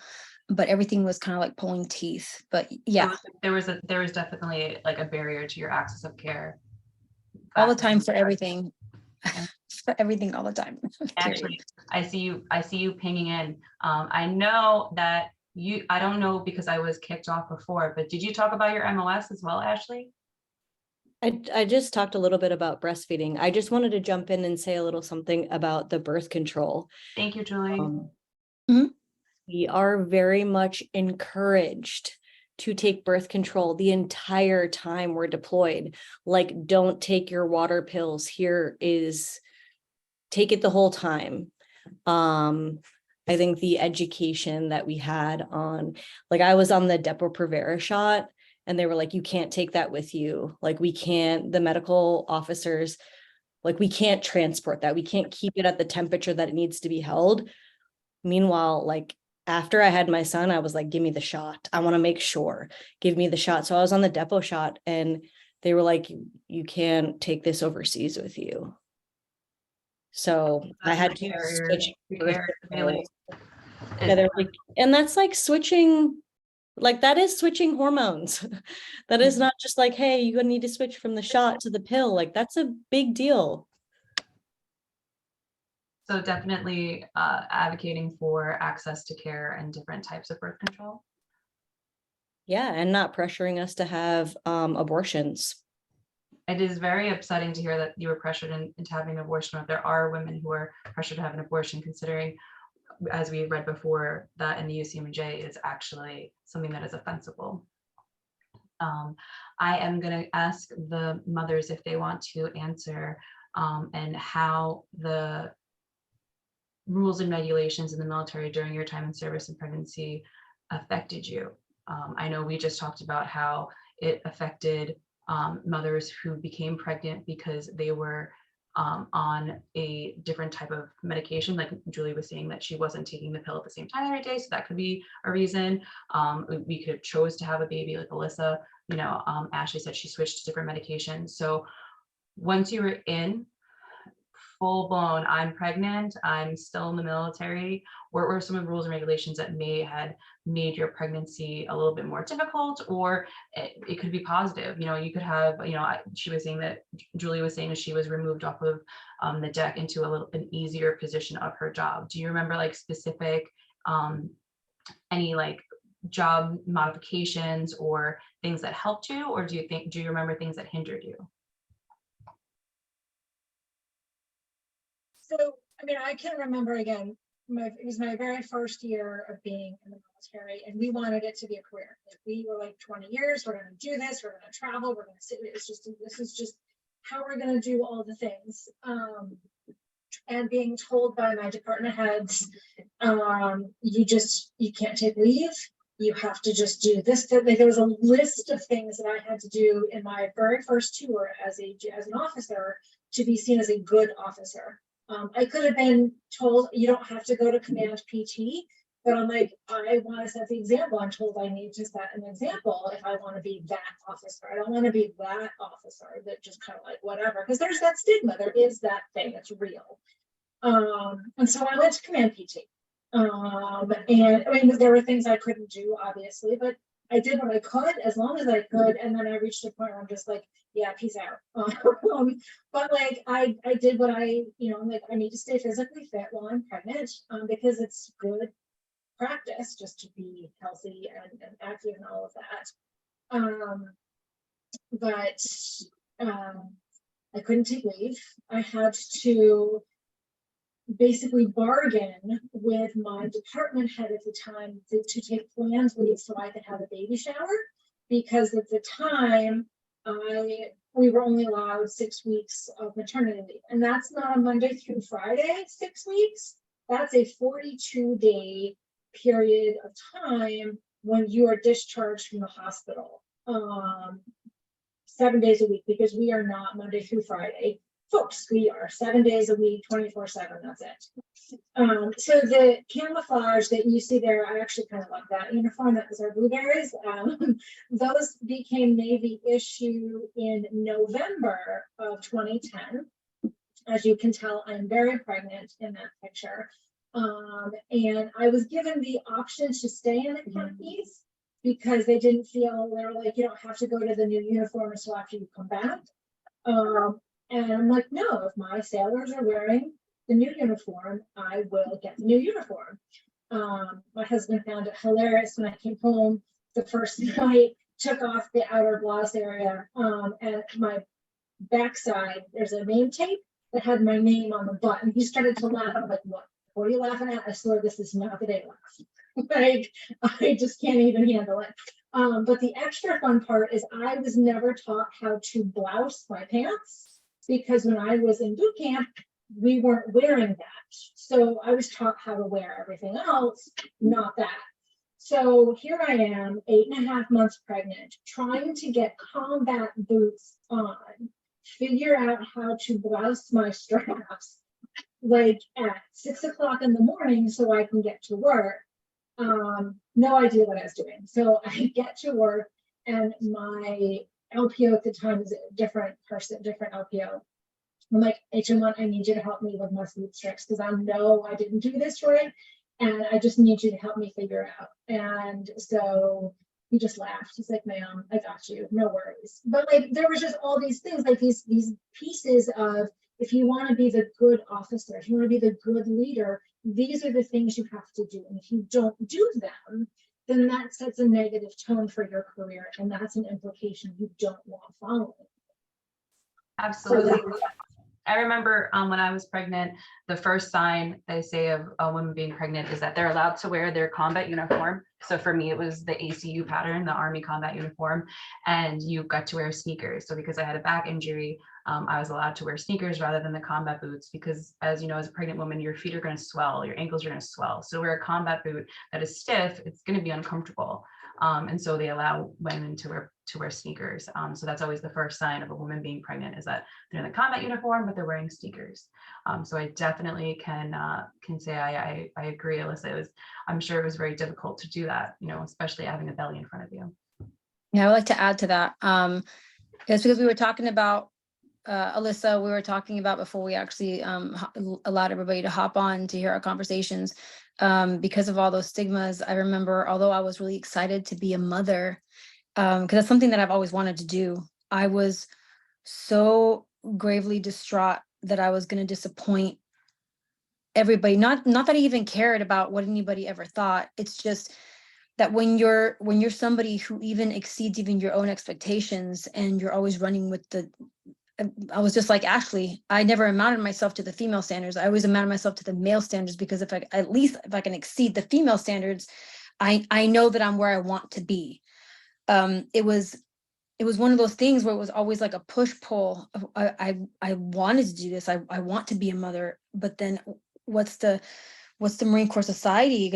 but everything was kind of like pulling teeth. But yeah, There was definitely like a barrier to your access of care. all the back time then. for everything. Yeah. For everything all the time. Actually, I see you pinging in. I know that I don't know because I was kicked off before, but did you talk about your MOS as well, Ashley? I just talked a little bit about breastfeeding. I just wanted to jump in and say a little something about the birth control. Thank you, Julie. We are very much encouraged to take birth control the entire time we're deployed. Like, don't take your water pills. Take it the whole time. I think the education that we had on, like, I was on the Depo-Provera shot, and they were like, "You can't take that with you. Like, we can't," the medical officers, like, "We can't transport that. We can't keep it at the temperature that it needs to be held." Meanwhile, like, after I had my son, I was like, "Give me the shot. I want to make sure. Give me the shot." So I was on the Depo shot, and they were like, "You can't take this overseas with you." So I had to switch. Really, Yeah, they're like, and that's like switching, like that is switching hormones. That is not just like, hey, you're gonna need to switch from the shot to the pill. Like, that's a big deal. so definitely advocating for access to care and different types of birth control. Yeah, and not pressuring us to have abortions. It is very upsetting to hear that you were pressured into having an abortion, or there are women who are pressured to have an abortion, considering, as we read before, that in the UCMJ is actually something that is offensible. I am going to ask the mothers if they want to answer and how the rules and regulations in the military during your time in service and pregnancy affected you. I know we just talked about how it affected mothers who became pregnant because they were on a different type of medication. Like Julie was saying that she wasn't taking the pill at the same time every day, so that could be a reason. We could have chose to have a baby like Alyssa, Ashley said she switched to different medications. So once you were in full blown, I'm pregnant, I'm still in the military, what were some of the rules and regulations that had made your pregnancy a little bit more difficult, or it could be positive? You could have, she was saying that, Julie was saying that she was removed off of the deck into an easier position of her job. Do you remember like specific, any like job modifications or things that helped you, or do you remember things that hindered you? So, I mean, I can remember again, it was my very first year of being in the military, and we wanted it to be a career. Like, we were like 20 years, we're going to do this, we're going to travel, we're going to sit. This is just how we're going to do all the things. And being told by my department heads, you can't take leave. You have to just do this. Like, there was a list of things that I had to do in my very first tour as an officer to be seen as a good officer. I could have been told you don't have to go to command PT, but I'm like, I want to set the example. I'm told I need to set an example if I want to be that officer. I don't want to be that officer that just kind of like whatever, because there's that stigma. There is that thing that's real. And so I went to command PT. And I mean, there were things I couldn't do, obviously, but I did what I could as long as I could. And then I reached a point where I'm just like, yeah, peace out. But like, I did what I'm like, I need to stay physically fit while I'm pregnant, because it's good practice just to be healthy and active and all of that. But I couldn't take leave. I had to basically bargain with my department head at the time to take planned leave so I could have a baby shower, because at the time we were only allowed 6 weeks of maternity leave, and that's not a Monday through Friday 6 weeks. That's a 42-day period of time when you are discharged from the hospital, 7 days a week, because we are not Monday through Friday folks. We are 7 days a week, 24/7. That's it. So the camouflage that you see there, I actually kind of love that uniform. That was our blueberries. Those became Navy issue in November of 2010. As you can tell, I'm very pregnant in that picture. And I was given the option to stay in the khakis because they didn't feel, they were like, you don't have to go to the new uniform until after you come back. And I'm like, no, if my sailors are wearing the new uniform, I will get the new uniform. My husband found it hilarious when I came home the first night, took off the outer blouse area, and my backside, there's a name tape that had my name on the button. He started to laugh. I'm like, what are you laughing at? I swear this is not the day to laugh. Like, I just can't even handle it. But the extra fun part is I was never taught how to blouse my pants, because when I was in boot camp, we weren't wearing that. So I was taught how to wear everything else, not that. So here I am, 8.5 months pregnant, trying to get combat boots on, figure out how to blouse my straps, like at 6 o'clock in the morning so I can get to work. No idea what I was doing. So I get to work, and my LPO at the time is a different person, different LPO. I'm like, HM1, I need you to help me with my sleep strips, because I know I didn't do this right, and I just need you to help me figure it out. And so he just laughed. He's like, ma'am, I got you, no worries. But like, there was just all these things, like these pieces of, if you want to be the good officer, if you want to be the good leader, these are the things you have to do. And if you don't do them, then that sets a negative tone for your career. And that's an implication you don't want following. Absolutely. I remember when I was pregnant, the first sign they say of a woman being pregnant is that they're allowed to wear their combat uniform. So for me, it was the ACU pattern, the Army combat uniform, and you got to wear sneakers. So because I had a back injury, I was allowed to wear sneakers rather than the combat boots, because as you know, as a pregnant woman, your feet are going to swell, your ankles are going to swell. So wear a combat boot that is stiff, it's going to be uncomfortable. And so they allow women to wear sneakers. So that's always the first sign of a woman being pregnant, is that they're in the combat uniform, but they're wearing sneakers. So I definitely can say I agree, Alyssa. I'm sure it was very difficult to do that, especially having a belly in front of you. Yeah, I would like to add to that. It's because we were talking about, Alyssa, we were talking about before we actually allowed everybody to hop on to hear our conversations. Because of all those stigmas, I remember, although I was really excited to be a mother, because that's something that I've always wanted to do, I was so gravely distraught that I was going to disappoint everybody. Not that I even cared about what anybody ever thought. It's just that when you're somebody who even exceeds even your own expectations, and you're always running with I was just like Ashley, I never amounted myself to the female standards. I always amounted myself to the male standards, because if I can exceed the female standards, I know that I'm where I want to be. It was one of those things where it was always like a push pull. I wanted to do this. I want to be a mother, but then what's the Marine Corps society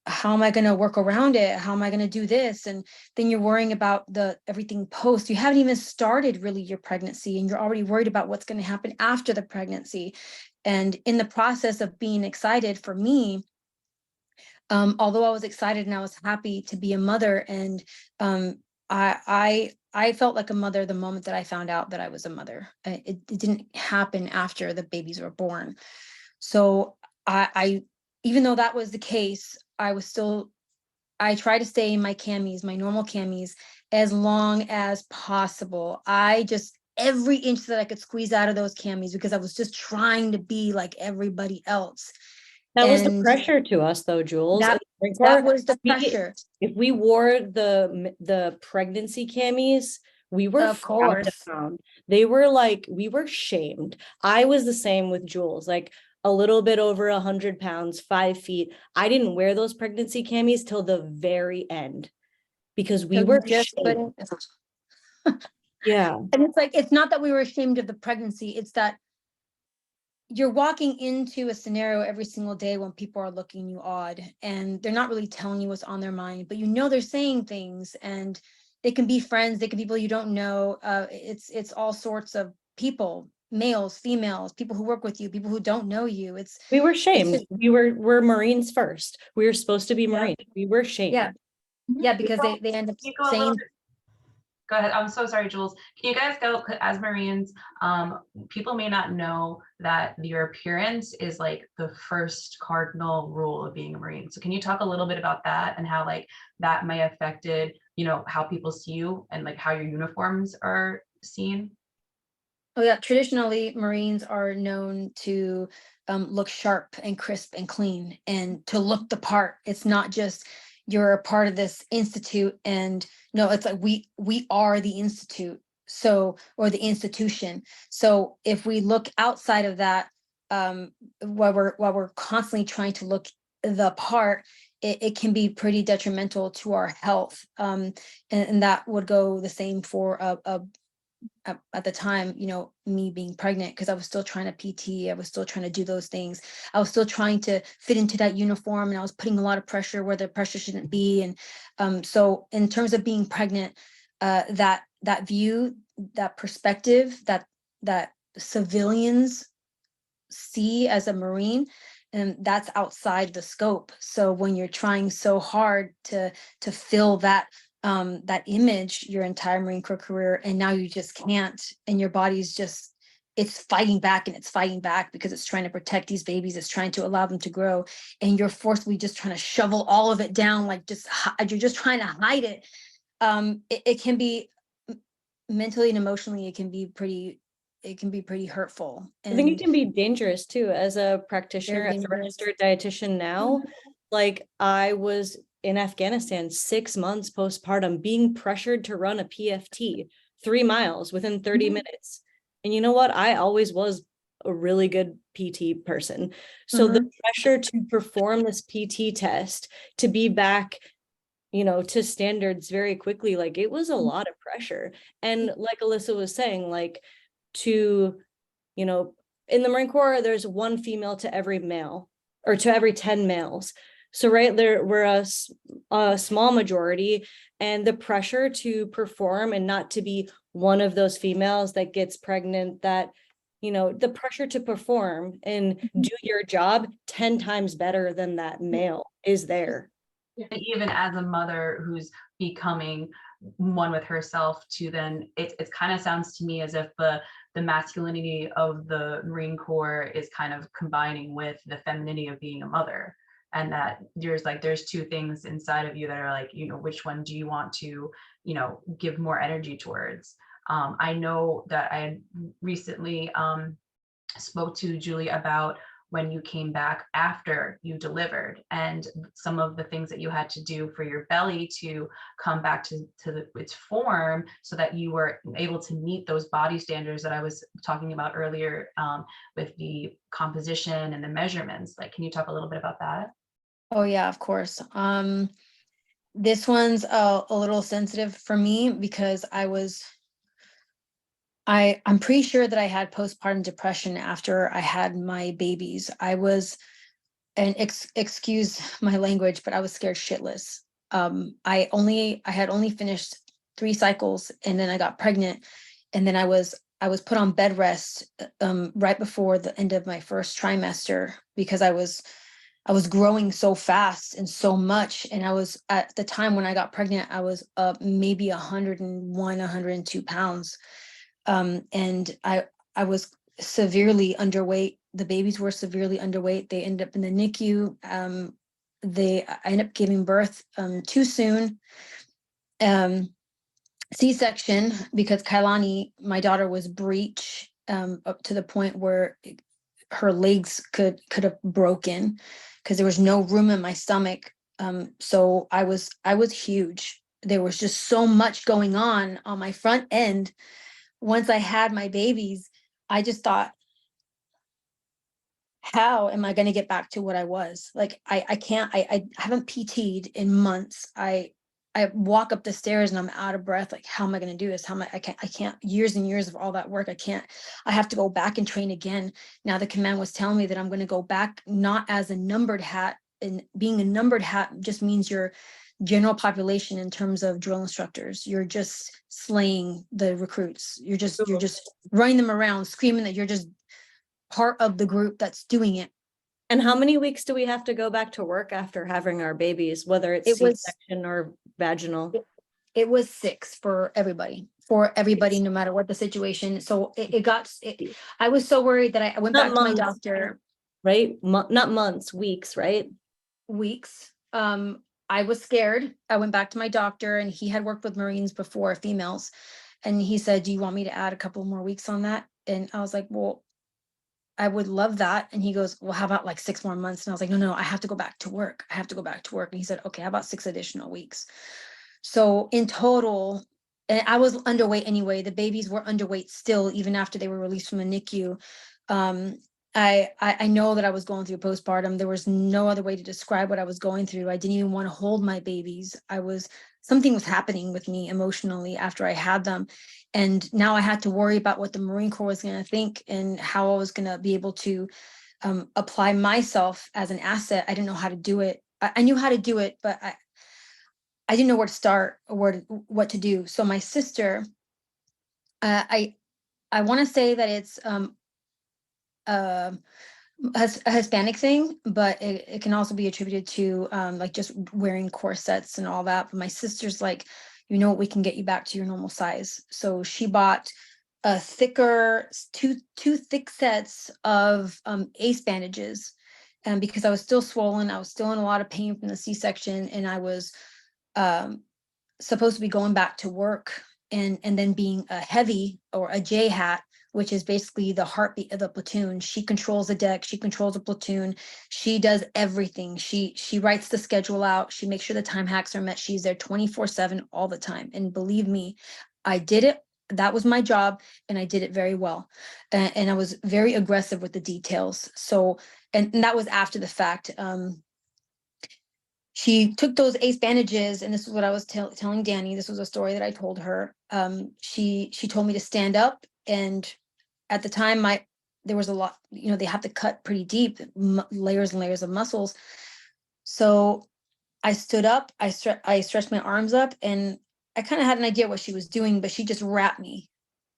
how am I gonna work around it? How am I gonna do this? And then you're worrying about everything post. You haven't even started really your pregnancy, and you're already worried about what's gonna happen after the pregnancy. And in the process of being excited, for me, although I was excited and I was happy to be a mother, and I felt like a mother the moment that I found out that I was a mother. It didn't happen after the babies were born. So I even though that was the case, I try to stay in my camis, my normal camis, as long as possible. Every inch that I could squeeze out of those camis, because I was just trying to be like everybody else. That was the And pressure to us, though, Jules. that In the Marine that Corps, was the pressure. if we wore the pregnancy camis, we were Of frowned course. upon. They were like, we were shamed. I was the same with Jules, like a little bit over 100 pounds, 5 feet. I didn't wear those pregnancy camis till the very end, because we So were you just shamed. couldn't. Yeah. And it's like, it's not that we were ashamed of the pregnancy, it's that you're walking into a scenario every single day when people are looking you odd, and they're not really telling you what's on their mind, but they're saying things, and they can be friends, they can be people you don't know. It's all sorts of people, males, females, people who work with you, people who don't know you. We were shamed. just- We're Marines first. We were supposed to be Yeah. Marines. We were shamed. yeah, because they end up You go a little saying, bit- Go ahead. I'm so sorry, Jules. Can you guys go, as Marines, people may not know that your appearance is like the first cardinal rule of being a Marine. So can you talk a little bit about that, and how like that may have affected, how people see you, and like how your uniforms are seen? oh yeah, traditionally Marines are known to look sharp and crisp and clean, and to look the part. It's not just you're a part of this institute, and no, it's like we are the institute, so, or the institution. So if we look outside of that, while we're constantly trying to look the part, it can be pretty detrimental to our health. And that would go the same for at the time, me being pregnant, because I was still trying to PT, I was still trying to do those things. I was still trying to fit into that uniform, and I was putting a lot of pressure where the pressure shouldn't be. And so in terms of being pregnant, that view, that perspective, that civilians see as a Marine, and that's outside the scope. So when you're trying so hard to fill that image your entire Marine Corps career, and now you just can't, and your body's just, it's fighting back, and it's fighting back because it's trying to protect these babies, it's trying to allow them to grow, and you're forcibly just trying to shovel all of it down, like you're just trying to hide it. It can be mentally and emotionally, it can be pretty hurtful. I think it And can be dangerous too. As a practitioner, as a dangerous. registered dietitian now, like I was in Afghanistan 6 months postpartum, being pressured to run a PFT 3 miles within 30 minutes. And you know what? I always was a really good PT person. So the pressure to perform this PT test, to be back, to standards very quickly, like it was a lot of pressure. And like Alyssa was saying, like to, in the Marine Corps, there's 1 female to every male, or to every 10 males. So right there, we're a small majority, and the pressure to perform and not to be one of those females that gets pregnant, that, you know, the pressure to perform and do your job 10 times better than that male is there. And even as a mother who's becoming one with herself, to then it kind of sounds to me as if the masculinity of the Marine Corps is kind of combining with the femininity of being a mother, and that there's two things inside of you that are like, you know, which one do you want to, you know, give more energy towards. I know that I recently spoke to Julie about when you came back after you delivered, and some of the things that you had to do for your belly to come back to its form, so that you were able to meet those body standards that I was talking about earlier, with the composition and the measurements. Like, can you talk a little bit about that? Oh yeah, of course. This one's a little sensitive for me because I'm pretty sure that I had postpartum depression after I had my babies. I was, and excuse my language, but I was scared shitless. I had only finished 3 cycles, and then I got pregnant, and then I was put on bed rest right before the end of my first trimester, because I was growing so fast and so much. And I was, at the time when I got pregnant, I was maybe 101, 102 pounds. And I was severely underweight. The babies were severely underweight. They ended up in the NICU. I ended up giving birth too soon. C-section, because Kailani, my daughter, was breech up to the point where her legs could have broken, because there was no room in my stomach. So I was huge. There was just so much going on my front end. Once I had my babies, I just thought, how am I going to get back to what I was? Like, I can't, I haven't PT'd in months. I walk up the stairs and I'm out of breath. Like, how am I going to do this? I can't, years and years of all that work. I have to go back and train again. Now the command was telling me that I'm going to go back, not as a numbered hat, and being a numbered hat just means you're general population in terms of drill instructors. You're just slaying the recruits. You're just running them around, screaming that you're just part of the group that's doing it. And how many weeks do we have to go back to work after having our babies, whether it's C-section or vaginal? It was 6 for everybody, no matter what the situation. So I was so worried that I went Not back to my months, doctor. right? Not months, weeks, right? Weeks. I was scared. I went back to my doctor, and he had worked with Marines before, females. And he said, do you want me to add a couple more weeks on that? And I was like, well, I would love that. And he goes, well, how about like 6 more months? And I was like, no, I have to go back to work. I have to go back to work. And he said, okay, how about 6 additional weeks? So in total, and I was underweight anyway. The babies were underweight still, even after they were released from the NICU. I know that I was going through postpartum. There was no other way to describe what I was going through. I didn't even want to hold my babies. Something was happening with me emotionally after I had them. And now I had to worry about what the Marine Corps was going to think and how I was going to be able to apply myself as an asset. I didn't know how to do it. I knew how to do it, but I didn't know where to start or what to do. So my sister, I want to say that it's a Hispanic thing, but it can also be attributed to like just wearing corsets and all that. But my sister's like, you know what, we can get you back to your normal size. So she bought a two thick sets of ACE bandages. And because I was still swollen, I was still in a lot of pain from the C-section, and I was supposed to be going back to work and then being a heavy, or a J hat, which is basically the heartbeat of the platoon. She controls the deck, she controls the platoon, she does everything. She writes the schedule out, she makes sure the time hacks are met. She's there 24/7 all the time. And believe me, I did it. That was my job, and I did it very well. And I was very aggressive with the details. So, and that was after the fact. She took those ACE bandages, and this is what I was telling Danny. This was a story that I told her. She told me to stand up, and at the time, there was a lot. You know, they have to cut pretty deep, layers and layers of muscles. So I stood up, I stretched my arms up, and I kind of had an idea what she was doing, but she just wrapped me.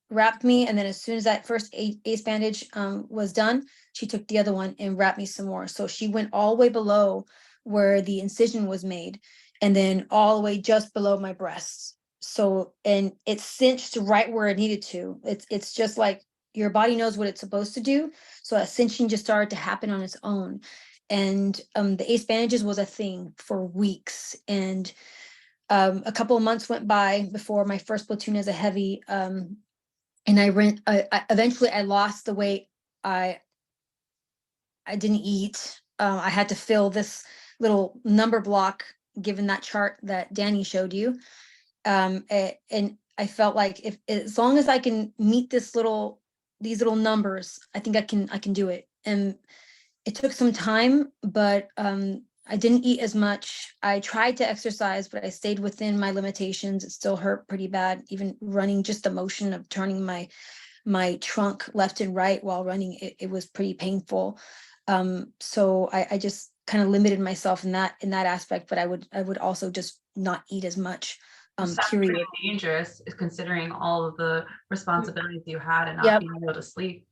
And then as soon as that first ace bandage was done, she took the other one and wrapped me some more. So she went all the way below where the incision was made, and then all the way just below my breasts. So, and it cinched right where it needed to. It's just like your body knows what it's supposed to do. So that cinching just started to happen on its own. And the ace bandages was a thing for weeks. And a couple of months went by before my first platoon as a heavy. And eventually I lost the weight. I didn't eat. I had to fill this little number block, given that chart that Danny showed you. And I felt like if as long as I can meet these little numbers, I think I can do it. And it took some time, but I didn't eat as much. I tried to exercise, but I stayed within my limitations. It still hurt pretty bad. Even running, just the motion of turning my trunk left and right while running, it was pretty painful. So I just kind of limited myself in that aspect, but I would also just not eat as much. Sounds Period. pretty dangerous considering all of the responsibilities you had and not Yep. being able to sleep.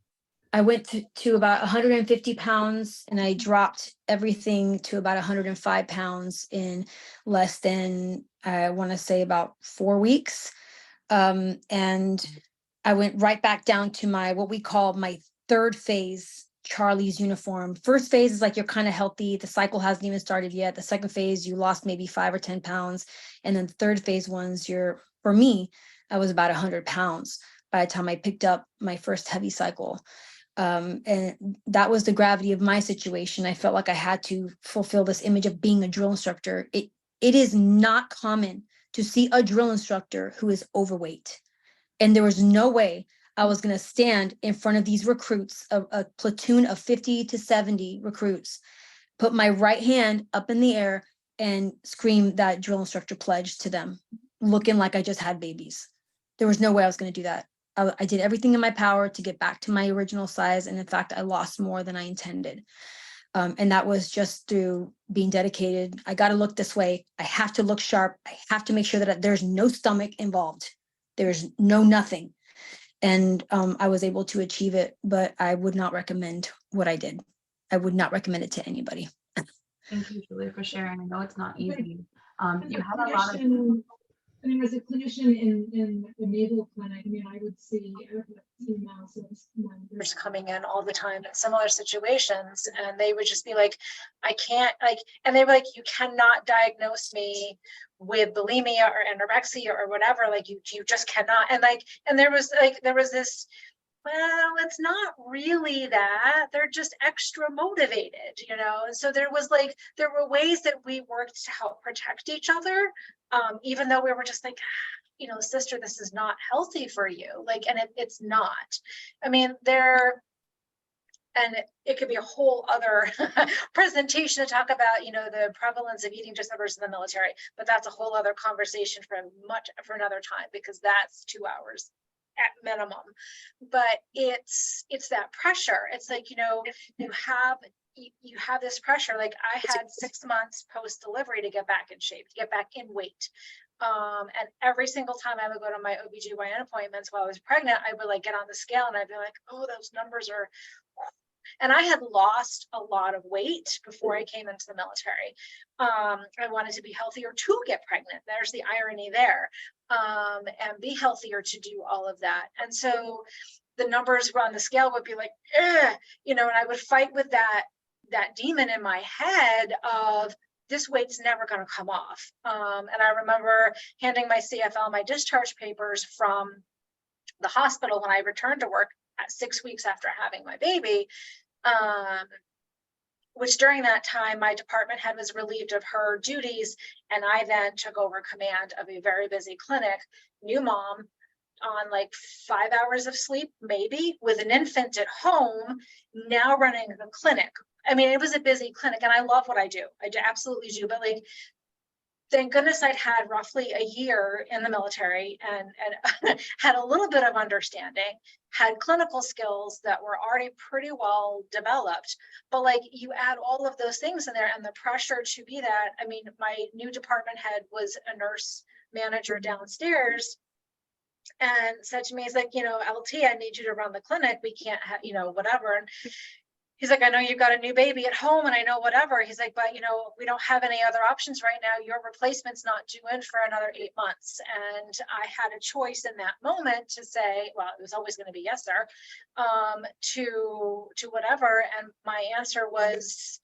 I went to about 150 pounds, and I dropped everything to about 105 pounds in less than, I want to say, about 4 weeks. And I went right back down to what we call my third phase, Charlie's uniform. First phase is like you're kind of healthy. The cycle hasn't even started yet. The second phase, you lost maybe 5 or 10 pounds. And then the third phase ones, for me, I was about 100 pounds by the time I picked up my first heavy cycle. And that was the gravity of my situation. I felt like I had to fulfill this image of being a drill instructor. It is not common to see a drill instructor who is overweight. And there was no way I was going to stand in front of these recruits, a platoon of 50 to 70 recruits, put my right hand up in the air and scream that drill instructor pledge to them, looking like I just had babies. There was no way I was going to do that. I did everything in my power to get back to my original size. And in fact, I lost more than I intended. And that was just through being dedicated. I got to look this way. I have to look sharp. I have to make sure that there's no stomach involved. There's nothing. And I was able to achieve it, but I would not recommend what I did. I would not recommend it to anybody. Thank you, Julia, for sharing. I know it's not easy. You As had a lot of as a clinician in the naval clinic, I mean, I would see females members coming in all the time in similar situations, and they would just be like, I can't, and they were like, you cannot diagnose me with bulimia or anorexia or whatever, you just cannot. And there was this, well, it's not really that. They're just extra motivated, And so there were ways that we worked to help protect each other, even though we were just like, sister, this is not healthy for you. And it's not. I mean, and it could be a whole other presentation to talk about, the prevalence of eating disorders in the military, but that's a whole other conversation for another time, because that's 2 hours at minimum. But it's that pressure. It's like, you have this pressure. Like, I had 6 months post delivery to get back in shape, to get back in weight. And every single time I would go to my OBGYN appointments while I was pregnant, I would get on the scale and I'd be like, oh, those numbers are, and I had lost a lot of weight before I came into the military. I wanted to be healthier to get pregnant. There's the irony there. And be healthier to do all of that. And so the numbers on the scale would be like, and I would fight with that demon in my head of, this weight's never going to come off. And I remember handing my CFL, my discharge papers from the hospital when I returned to work at 6 weeks after having my baby, which during that time, my department head was relieved of her duties. And I then took over command of a very busy clinic, new mom, on 5 hours of sleep, maybe, with an infant at home, now running the clinic. I mean, it was a busy clinic, and I love what I do. I absolutely do. But thank goodness I'd had roughly a year in the military and had a little bit of understanding, had clinical skills that were already pretty well developed. But like you add all of those things in there and the pressure to be that, I mean, my new department head was a nurse manager downstairs and said to me, he's like, LT, I need you to run the clinic. We can't have, whatever. And he's like, I know you've got a new baby at home and I know whatever. He's like, but we don't have any other options right now. Your replacement's not due in for another 8 months. And I had a choice in that moment to say, well, it was always going to be yes, sir, to whatever. And my answer was,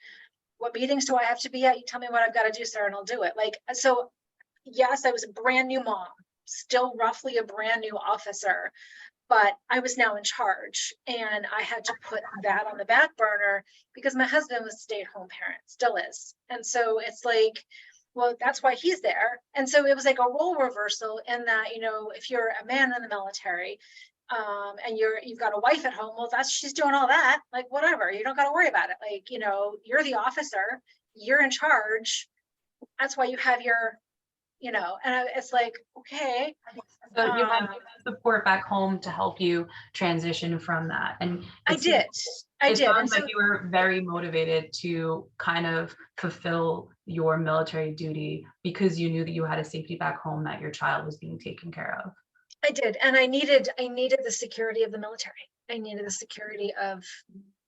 what meetings do I have to be at? You tell me what I've got to do, sir, and I'll do it. Like, so yes, I was a brand new mom, still roughly a brand new officer, but I was now in charge and I had to put that on the back burner because my husband was a stay-at-home parent, still is. And so it's like, well, that's why he's there. And so it was like a role reversal in that, if you're a man in the military, and you've got a wife at home, well, she's doing all that, like, whatever, you don't got to worry about it. Like, you're the officer, you're in charge. That's why you have your, it's like, okay. So you had support back home to help you transition from that. And I did. It sounds like you were very motivated to kind of fulfill your military duty because you knew that you had a safety back home, that your child was being taken care of. I did. And I needed the security of the military. I needed the security of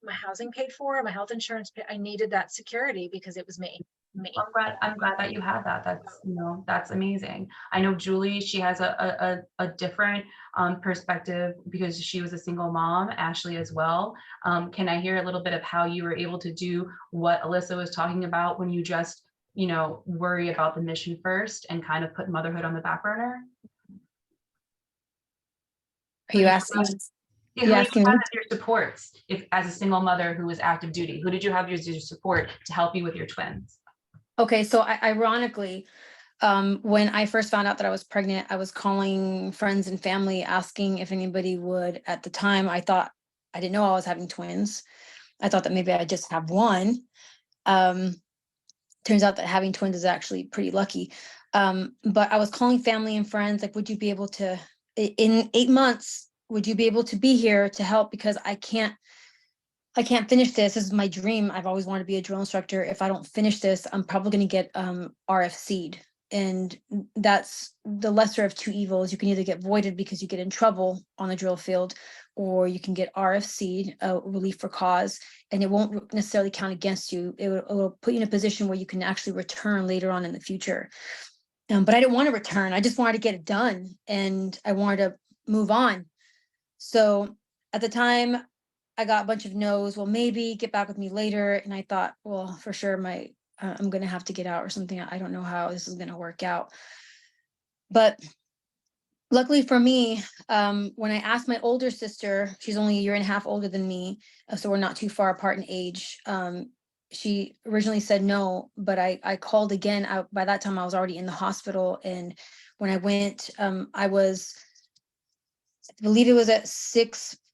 my housing paid for, my health insurance. I needed that security because it was me. I'm glad that you had that. That's amazing. I know Julie, she has a different perspective because she was a single mom, Ashley as well. Can I hear a little bit of how you were able to do what Alyssa was talking about when you just, worry about the mission first and kind of put motherhood on the back burner? Are you asking? Yeah, who did you have as your supports if as a single mother who was active duty? Who did you have as your support to help you with your twins? Okay, so ironically, when I first found out that I was pregnant, I was calling friends and family asking if anybody would. At the time, I didn't know I was having twins. I thought that maybe I just have one. Turns out that having twins is actually pretty lucky. But I was calling family and friends, like, would you be able to, in 8 months, would you be able to be here to help? Because I can't finish this. This is my dream. I've always wanted to be a drill instructor. If I don't finish this, I'm probably going to get RFC'd. And that's the lesser of two evils. You can either get voided because you get in trouble on the drill field, or you can get RFC'd, relief for cause, and it won't necessarily count against you. It will put you in a position where you can actually return later on in the future. But I didn't want to return. I just wanted to get it done and I wanted to move on. So at the time, I got a bunch of no's. Well, maybe get back with me later. And I thought, well, for sure, I'm going to have to get out or something. I don't know how this is going to work out. But luckily for me, when I asked my older sister, she's only 1.5 years older than me, so we're not too far apart in age. She originally said no, but I called again. By that time, I was already in the hospital. And when I went, I believe it was at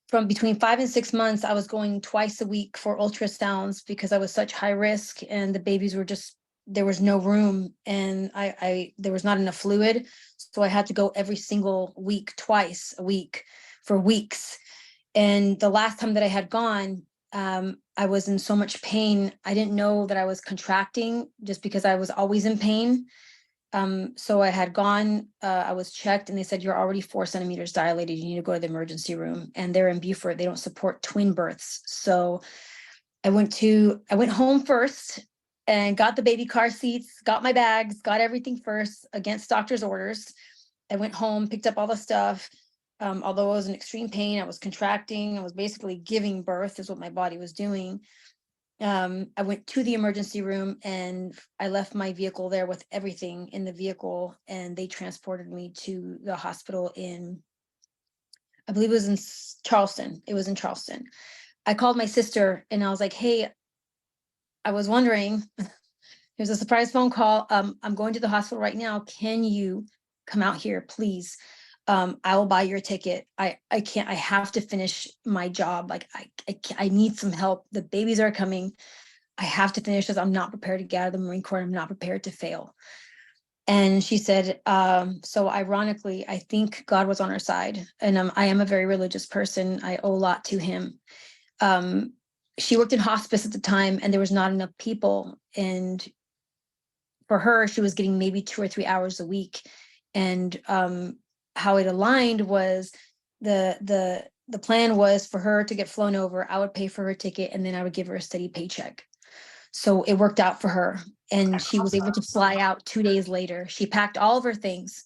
from between 5 and 6 months, I was going twice a week for ultrasounds because I was such high risk and the babies were there was no room and there was not enough fluid. So I had to go every single week, twice a week for weeks. And the last time that I had gone, I was in so much pain. I didn't know that I was contracting just because I was always in pain. So I had gone, I was checked and they said, you're already 4 centimeters dilated. You need to go to the emergency room. And they're in Beaufort. They don't support twin births. So I went home first and got the baby car seats, got my bags, got everything first against doctor's orders. I went home, picked up all the stuff. Although I was in extreme pain, I was contracting. I was basically giving birth is what my body was doing. I went to the emergency room and I left my vehicle there with everything in the vehicle, and they transported me to the hospital I believe it was in Charleston. It was in Charleston. I called my sister and I was like, hey, I was wondering, here's a surprise phone call. I'm going to the hospital right now. Can you come out here, please? I will buy your ticket. I can't, I have to finish my job. Like I need some help. The babies are coming. I have to finish this. I'm not prepared to get out of the Marine Corps. I'm not prepared to fail. And she said, so ironically, I think God was on her side. And I am a very religious person. I owe a lot to him. She worked in hospice at the time, and there was not enough people. And for her, she was getting maybe 2 or 3 hours a week. And how it aligned was the plan was for her to get flown over. I would pay for her ticket, and then I would give her a steady paycheck. So it worked out for her, and she was able to fly out 2 days later. She packed all of her things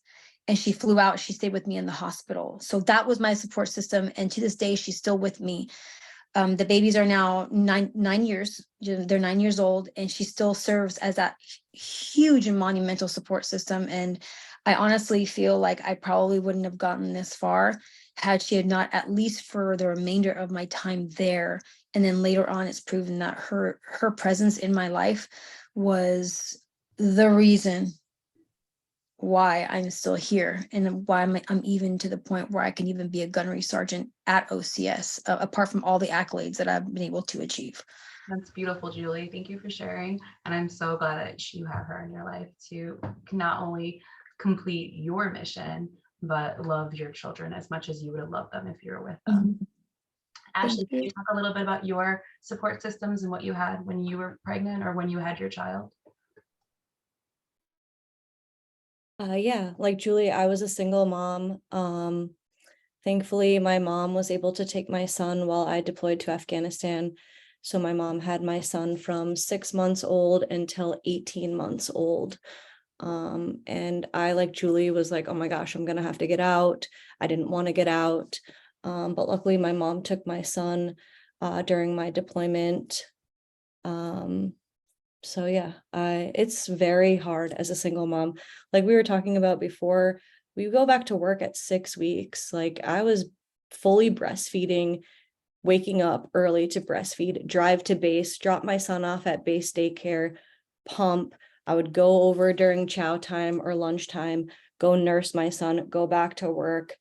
and she flew out. She stayed with me in the hospital. So that was my support system. And to this day, she's still with me. The babies are now 9 years. They're 9 years old, and she still serves as that huge and monumental support system. And I honestly feel like I probably wouldn't have gotten this far had she had not, at least for the remainder of my time there. And then later on, it's proven that her presence in my life was the reason why I'm still here, and why I'm even to the point where I can even be a gunnery sergeant at OCS, apart from all the accolades that I've been able to achieve. That's beautiful, Julie. Thank you for sharing. And I'm so glad that you have her in your life to not only complete your mission, but love your children as much as you would have loved them if you were with them. Ashley, can you talk a little bit about your support systems and what you had when you were pregnant or when you had your child? Yeah, like Julie, I was a single mom. Thankfully, my mom was able to take my son while I deployed to Afghanistan. So my mom had my son from 6 months old until 18 months old. And I, like Julie, was like, oh my gosh, I'm gonna have to get out. I didn't want to get out. But luckily my mom took my son during my deployment. So yeah, it's very hard as a single mom. Like we were talking about before, we go back to work at 6 weeks. Like I was fully breastfeeding, waking up early to breastfeed, drive to base, drop my son off at base daycare, pump. I would go over during chow time or lunchtime, go nurse my son, go back to work.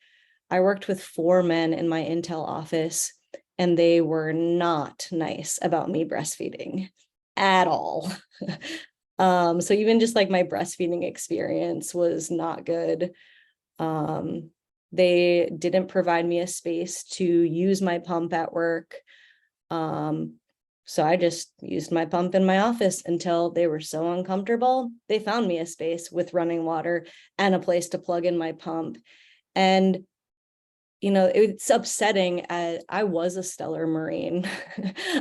I worked with 4 men in my intel office, and they were not nice about me breastfeeding at all. So even just like my breastfeeding experience was not good. They didn't provide me a space to use my pump at work. So I just used my pump in my office until they were so uncomfortable. They found me a space with running water and a place to plug in my pump. And you know, it's upsetting. I was a stellar Marine.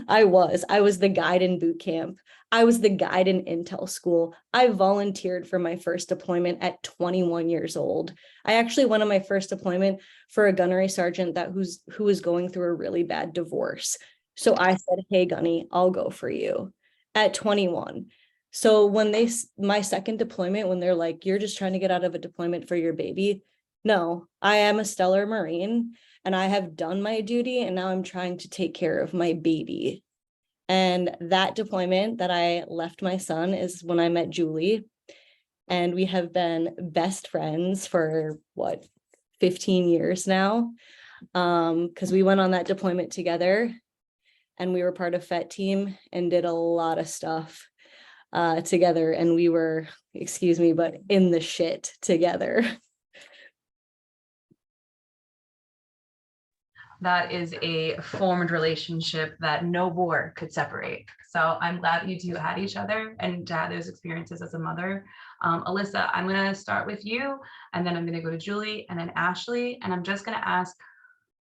I was the guide in boot camp. I was the guide in intel school. I volunteered for my first deployment at 21 years old. I actually went on my first deployment for a gunnery sergeant who was going through a really bad divorce. So I said, hey, Gunny, I'll go for you at 21. So when my second deployment, when they're like, you're just trying to get out of a deployment for your baby. No, I am a stellar Marine and I have done my duty, and now I'm trying to take care of my baby. And that deployment that I left my son is when I met Julie, and we have been best friends for 15 years now. Because we went on that deployment together, and we were part of FET team and did a lot of stuff together, and we were, excuse me, but in the shit together. That is a formed relationship that no war could separate. So I'm glad you two had each other and to have those experiences as a mother. Alyssa, I'm going to start with you, and then I'm going to go to Julie and then Ashley. And I'm just going to ask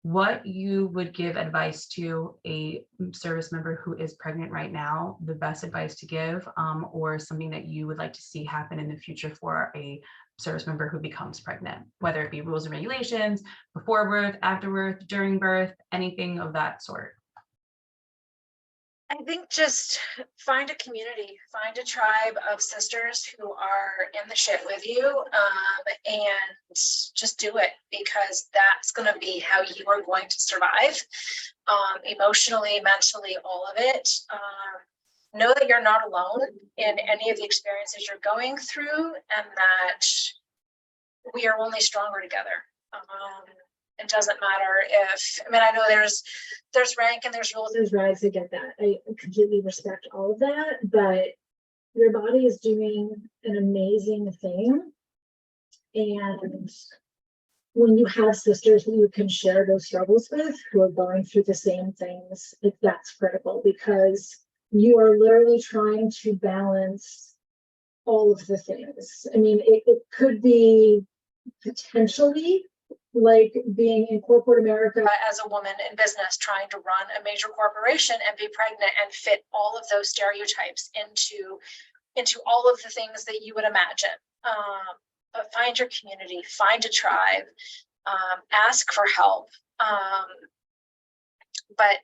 what you would give advice to a service member who is pregnant right now, the best advice to give, or something that you would like to see happen in the future for a service member who becomes pregnant, whether it be rules and regulations, before birth, after birth, during birth, anything of that sort. I think just find a community, find a tribe of sisters who are in the shit with you, and just do it, because that's going to be how you are going to survive, emotionally, mentally, all of it. Know that you're not alone in any of the experiences you're going through, and that we are only stronger together. It doesn't matter if, I mean, I know there's rank and there's rules, there's rights, I get that. I completely respect all of that, but your body is doing an amazing thing. And when you have sisters who you can share those struggles with, who are going through the same things, that's critical, because you are literally trying to balance all of the things. I mean, it could be potentially like being in corporate America as a woman in business, trying to run a major corporation and be pregnant and fit all of those stereotypes into all of the things that you would imagine. But find your community, find a tribe, ask for help. But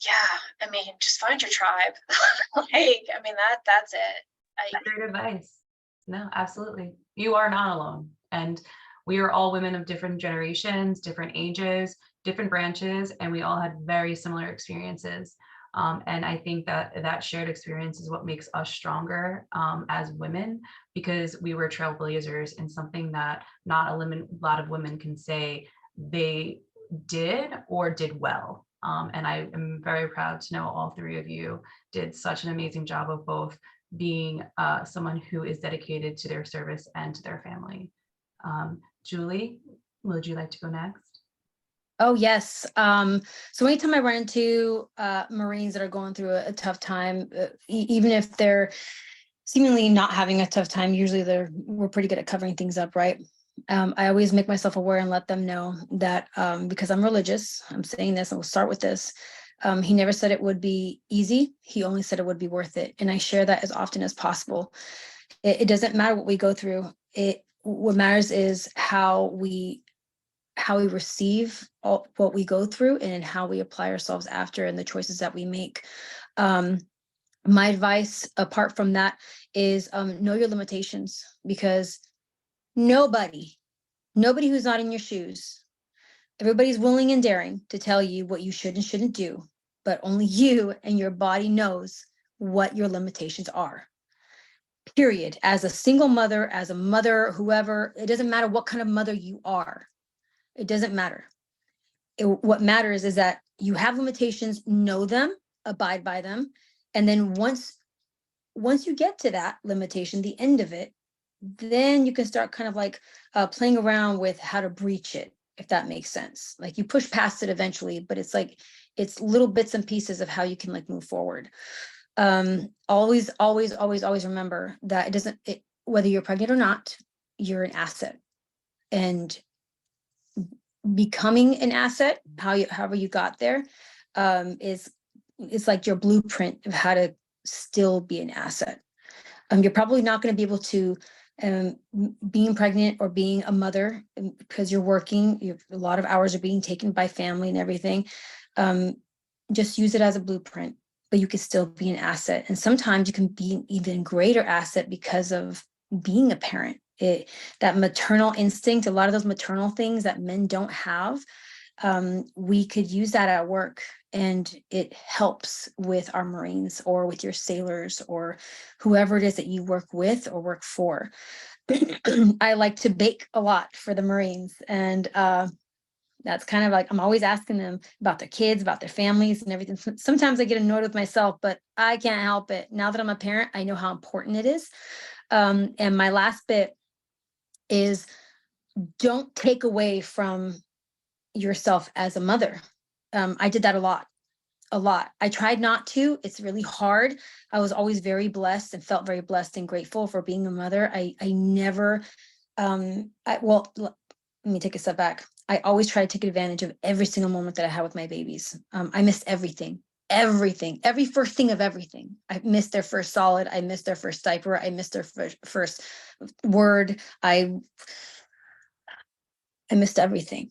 yeah, I mean, just find your tribe. Like, I mean, that's it. Great advice. No, absolutely. You are not alone. And we are all women of different generations, different ages, different branches, and we all had very similar experiences. And I think that that shared experience is what makes us stronger as women, because we were trailblazers in something that not a lot of women can say they did or did well. And I am very proud to know all three of you did such an amazing job of both being someone who is dedicated to their service and to their family. Julie, would you like to go next? Oh, yes. So anytime I run into Marines that are going through a tough time, even if they're seemingly not having a tough time, usually we're pretty good at covering things up, right? I always make myself aware and let them know that because I'm religious, I'm saying this, and we'll start with this. He never said it would be easy. He only said it would be worth it. And I share that as often as possible. It doesn't matter what we go through. What matters is how we receive what we go through and how we apply ourselves after, and the choices that we make. My advice apart from that is know your limitations, because nobody who's not in your shoes, everybody's willing and daring to tell you what you should and shouldn't do, but only you and your body knows what your limitations are. Period. As a single mother, as a mother, whoever, it doesn't matter what kind of mother you are. It doesn't matter. What matters is that you have limitations, know them, abide by them. And then once you get to that limitation, the end of it, then you can start kind of like playing around with how to breach it, if that makes sense. Like you push past it eventually, but it's like, it's little bits and pieces of how you can like move forward. Always remember that whether you're pregnant or not, you're an asset. And becoming an asset, however you got there, is like your blueprint of how to still be an asset. You're probably not going to be able to being pregnant or being a mother because you're working, a lot of hours are being taken by family and everything. Just use it as a blueprint, but you can still be an asset. And sometimes you can be an even greater asset because of being a parent. That maternal instinct, a lot of those maternal things that men don't have, we could use that at work, and it helps with our Marines or with your sailors or whoever it is that you work with or work for. I like to bake a lot for the Marines, and that's kind of like, I'm always asking them about their kids, about their families and everything. Sometimes I get annoyed with myself, but I can't help it. Now that I'm a parent, I know how important it is. And my last bit is, don't take away from yourself as a mother. I did that a lot. I tried not to. It's really hard. I was always very blessed and felt very blessed and grateful for being a mother. I never, well, let me take a step back. I always try to take advantage of every single moment that I had with my babies. I missed every first thing of everything. I missed their first solid. I missed their first diaper. I missed their first word. I missed everything.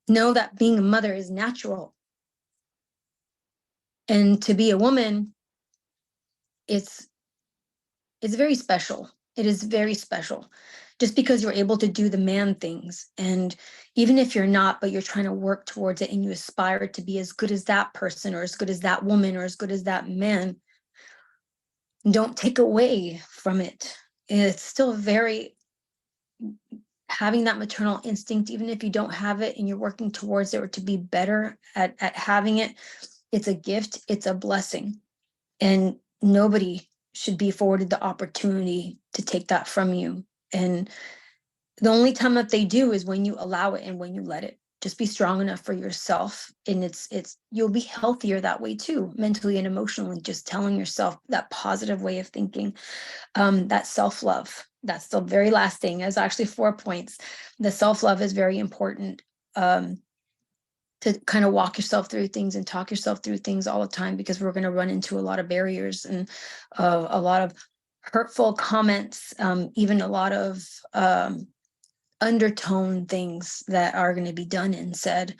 Know that being a mother is natural. And to be a woman, it's very special. It is very special. Just because you're able to do the man things, and even if you're not, but you're trying to work towards it and you aspire to be as good as that person or as good as that woman or as good as that man, don't take away from it. It's still very, having that maternal instinct, even if you don't have it and you're working towards it or to be better at having it, It's a gift, it's a blessing. And nobody should be afforded the opportunity to take that from you. And the only time that they do is when you allow it and when you let it. Just be strong enough for yourself. And it's you'll be healthier that way too, mentally and emotionally, just telling yourself that positive way of thinking. That self-love, that's the very last thing. Is actually 4 points. The self-love is very important. To kind of walk yourself through things and talk yourself through things all the time, because we're going to run into a lot of barriers and a lot of hurtful comments, even a lot of undertone things that are going to be done and said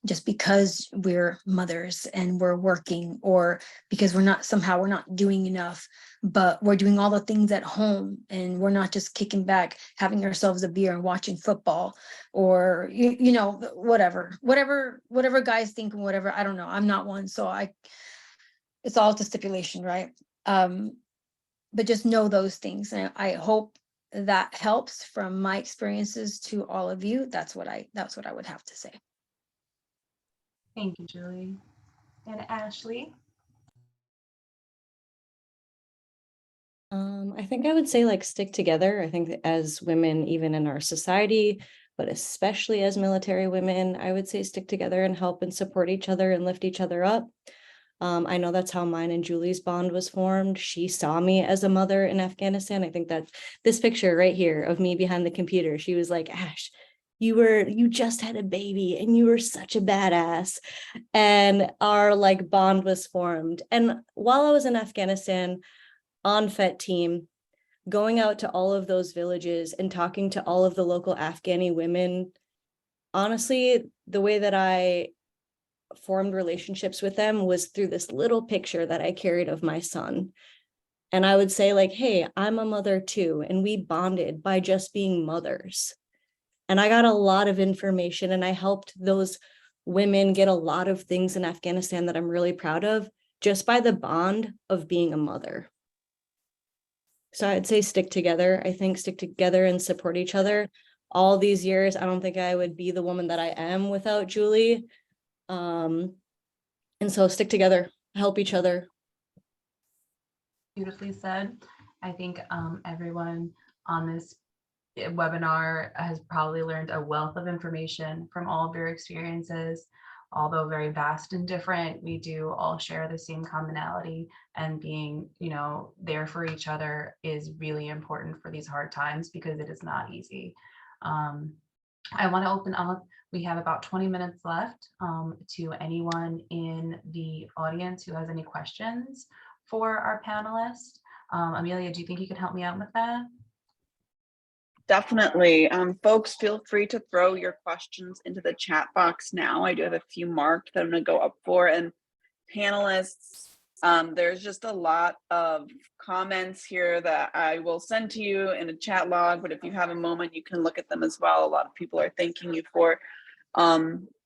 just because we're mothers and we're working, or because we're not doing enough, but we're doing all the things at home and we're not just kicking back, having ourselves a beer and watching football, or you know, whatever guys think and whatever. I don't know. I'm not one, so it's all to stipulation, right? But just know those things, and I hope that helps from my experiences to all of you. That's what I would have to say. Thank you, Julie. And Ashley? I think I would say like stick together. I think that as women, even in our society, but especially as military women, I would say stick together and help and support each other and lift each other up. I know that's how mine and Julie's bond was formed. She saw me as a mother in Afghanistan. I think that this picture right here of me behind the computer, she was like, Ash, you just had a baby and you were such a badass. And our like bond was formed. And while I was in Afghanistan on FET team, going out to all of those villages and talking to all of the local Afghani women, honestly, the way that I formed relationships with them was through this little picture that I carried of my son. And I would say like, hey, I'm a mother too. And we bonded by just being mothers. And I got a lot of information and I helped those women get a lot of things in Afghanistan that I'm really proud of just by the bond of being a mother. So I'd say stick together. I think stick together and support each other. All these years, I don't think I would be the woman that I am without Julie. And so stick together, help each other. Beautifully said. I think everyone on this webinar has probably learned a wealth of information from all of your experiences. Although very vast and different, we do all share the same commonality, and being, you know, there for each other is really important for these hard times, because it is not easy. I want to open up, we have about 20 minutes left, to anyone in the audience who has any questions for our panelists. Amelia, do you think you can help me out with that? Definitely. Folks, feel free to throw your questions into the chat box now. I do have a few marked that I'm going to go up for. And panelists, there's just a lot of comments here that I will send to you in a chat log, but if you have a moment, you can look at them as well. A lot of people are thanking you for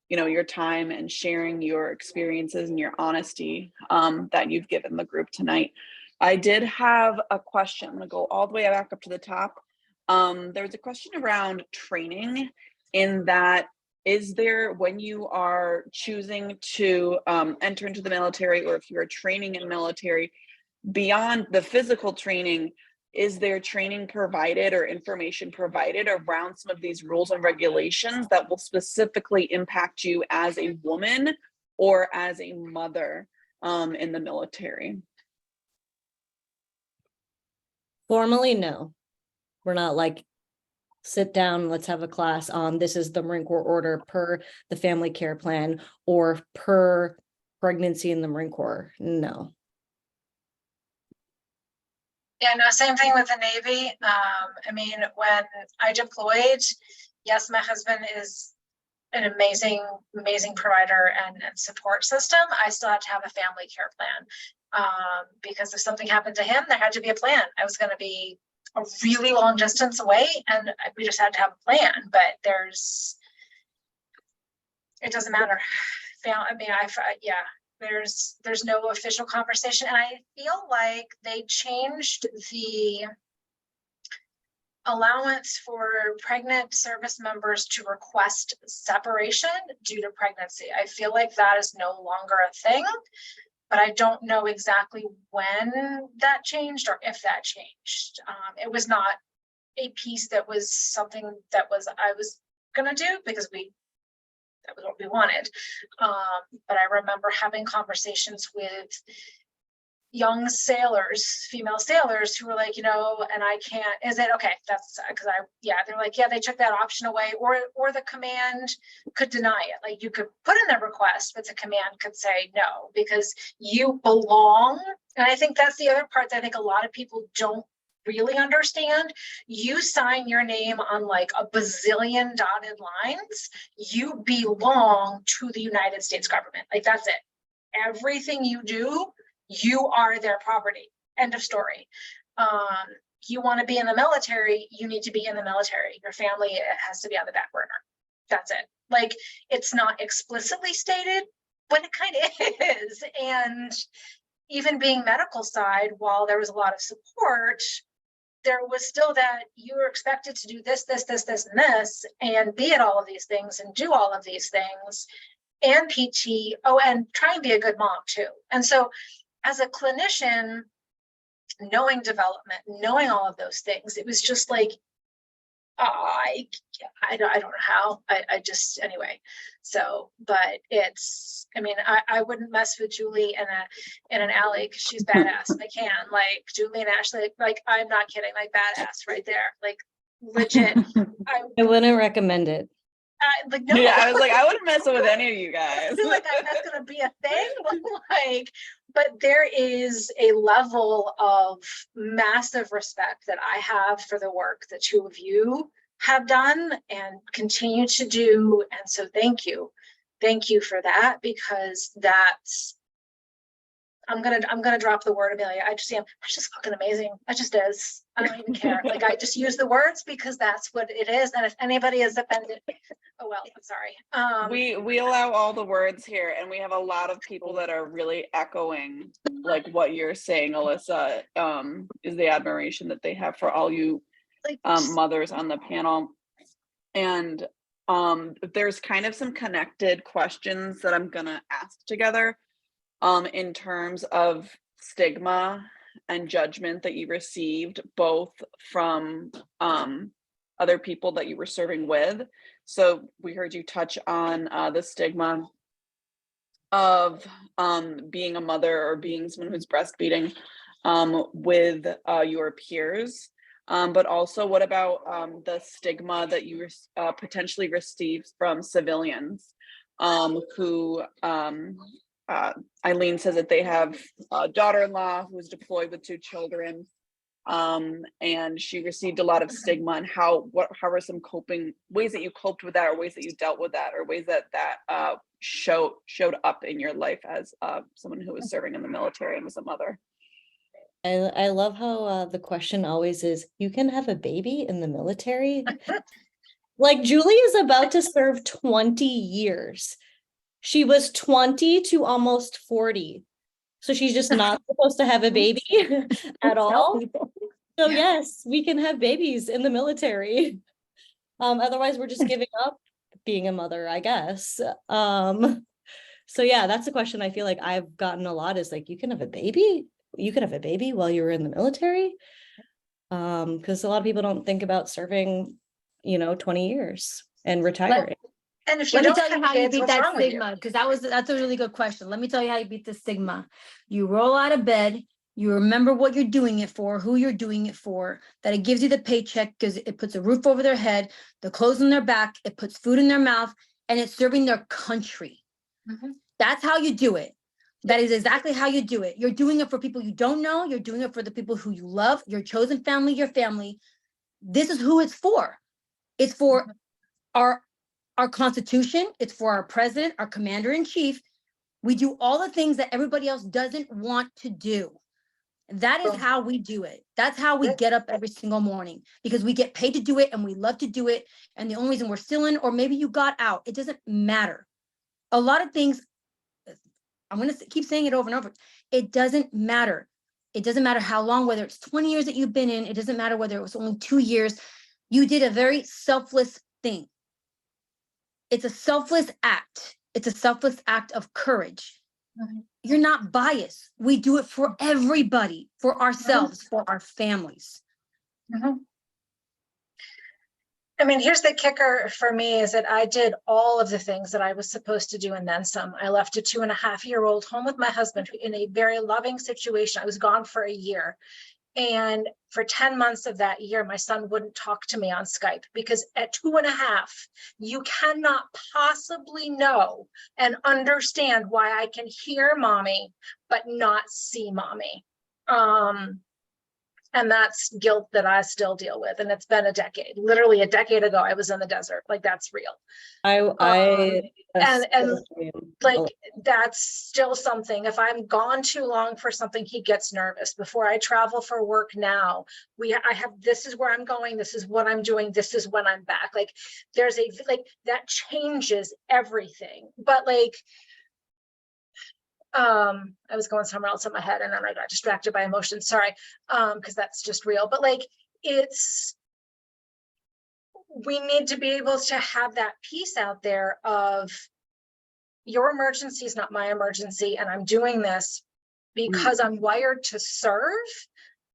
you know, your time and sharing your experiences and your honesty that you've given the group tonight. I did have a question. I'm going to go all the way back up to the top. There's a question around training, in that, is there, when you are choosing to enter into the military, or if you're training in military, beyond the physical training, is there training provided or information provided around some of these rules and regulations that will specifically impact you as a woman or as a mother in the military? Formally, no. We're not like, sit down, let's have a class on this is the Marine Corps order per the family care plan or per pregnancy in the Marine Corps. No. Yeah, no, same thing with the Navy. I mean, when I deployed, yes, my husband is an amazing provider and support system. I still had to have a family care plan because if something happened to him, there had to be a plan. I was going to be a really long distance away, and we just had to have a plan. But it doesn't matter. I mean, yeah. There's no official conversation, and I feel like they changed the allowance for pregnant service members to request separation due to pregnancy. I feel like that is no longer a thing, but I don't know exactly when that changed or if that changed. It was not a piece that was something that I was gonna do because that was what we wanted. But I remember having conversations with young sailors, female sailors, who were like, and I can't, is it okay? That's because they're like, yeah, they took that option away, or the command could deny it. Like, you could put in the request, but the command could say no, because you belong. And I think that's the other part that I think a lot of people don't really understand. You sign your name on like a bazillion dotted lines. You belong to the United States government. Like, that's it. Everything you do, you are their property. End of story. You want to be in the military, you need to be in the military. Your family has to be on the back burner. That's it. Like, it's not explicitly stated, but it kind of is. And even being medical side, while there was a lot of support, there was still that you were expected to do this, and this, and be at all of these things and do all of these things, and PT, and try and be a good mom too. And so as a clinician, knowing development, knowing all of those things, it was just like, I don't know how. I just, anyway. So, but it's, I mean, I wouldn't mess with Julie in an alley because she's badass. I can, like, Julie and Ashley, like, I'm not kidding, like, badass right there, like, legit. I wouldn't recommend it. Like, no. Yeah, I was like, I wouldn't mess with any of you guys. I feel like that's gonna be a thing, but there is a level of massive respect that I have for the work that two of you have done and continue to do. And so thank you for that, because that's, I'm gonna drop the word, Amelia. I just am. It's just fucking amazing. It just is. I don't even care. Like, I just use the words because that's what it is. And if anybody is offended, oh well, I'm sorry. We allow all the words here, and we have a lot of people that are really echoing like what you're saying, Alyssa. Is the admiration that they have for all you mothers on the panel. And there's kind of some connected questions that I'm gonna ask together. In terms of stigma and judgment that you received, both from other people that you were serving with. So we heard you touch on the stigma of being a mother or being someone who's breastfeeding with your peers. But also, what about the stigma that you potentially received from civilians who Eileen says that they have a daughter-in-law who was deployed with 2 children, and she received a lot of stigma. And how are some ways that you coped with that, or ways that you dealt with that, or ways that showed up in your life as someone who was serving in the military and was a mother? I love how the question always is, you can have a baby in the military? Like, Julie is about to serve 20 years. She was 20 to almost 40. So she's just not supposed to have a baby at all. So yes, we can have babies in the military. Otherwise, we're just giving up being a mother, I guess. So yeah, that's a question I feel like I've gotten a lot, is like, you can have a baby? You could have a baby while you were in the military? Because a lot of people don't think about serving, 20 years and retiring. And if you Let me don't tell you have how you kids, beat what's that wrong with you? stigma, because that's a really good question. Let me tell you how you beat the stigma. You roll out of bed, you remember what you're doing it for, who you're doing it for, that it gives you the paycheck because it puts a roof over their head, the clothes on their back, it puts food in their mouth, and it's serving their country. Mhm. That's how you do it. That is exactly how you do it. You're doing it for people you don't know. You're doing it for the people who you love, your chosen family, your family. This is who it's for. It's for our Constitution. It's for our president, our commander in chief. We do all the things that everybody else doesn't want to do. That is how we do it. That's how we get up every single morning, because we get paid to do it and we love to do it. And the only reason we're still in, or maybe you got out, it doesn't matter. A lot of things, I'm going to keep saying it over and over. It doesn't matter. It doesn't matter how long, whether it's 20 years that you've been in, it doesn't matter whether it was only 2 years, you did a very selfless thing. It's a selfless act. It's a selfless act of courage. You're not biased. We do it for everybody, for ourselves, for our families. I mean, here's the kicker for me is that I did all of the things that I was supposed to do and then some. I left a 2.5-year-old home with my husband in a very loving situation. I was gone for a year. And for 10 months of that year, my son wouldn't talk to me on Skype because at 2.5, you cannot possibly know and understand why I can hear mommy, but not see mommy. And that's guilt that I still deal with. And it's been a decade. Literally a decade ago, I was in the desert. Like, that's real. Like, that's still something. If I'm gone too long for something, he gets nervous. Before I travel for work now, I have, this is where I'm going. This is what I'm doing. This is when I'm back. Like, there's that changes everything. But like, I was going somewhere else in my head and then I got distracted by emotion. Sorry. Because that's just real. But like, we need to be able to have that piece out there of your emergency is not my emergency. And I'm doing this because I'm wired to serve.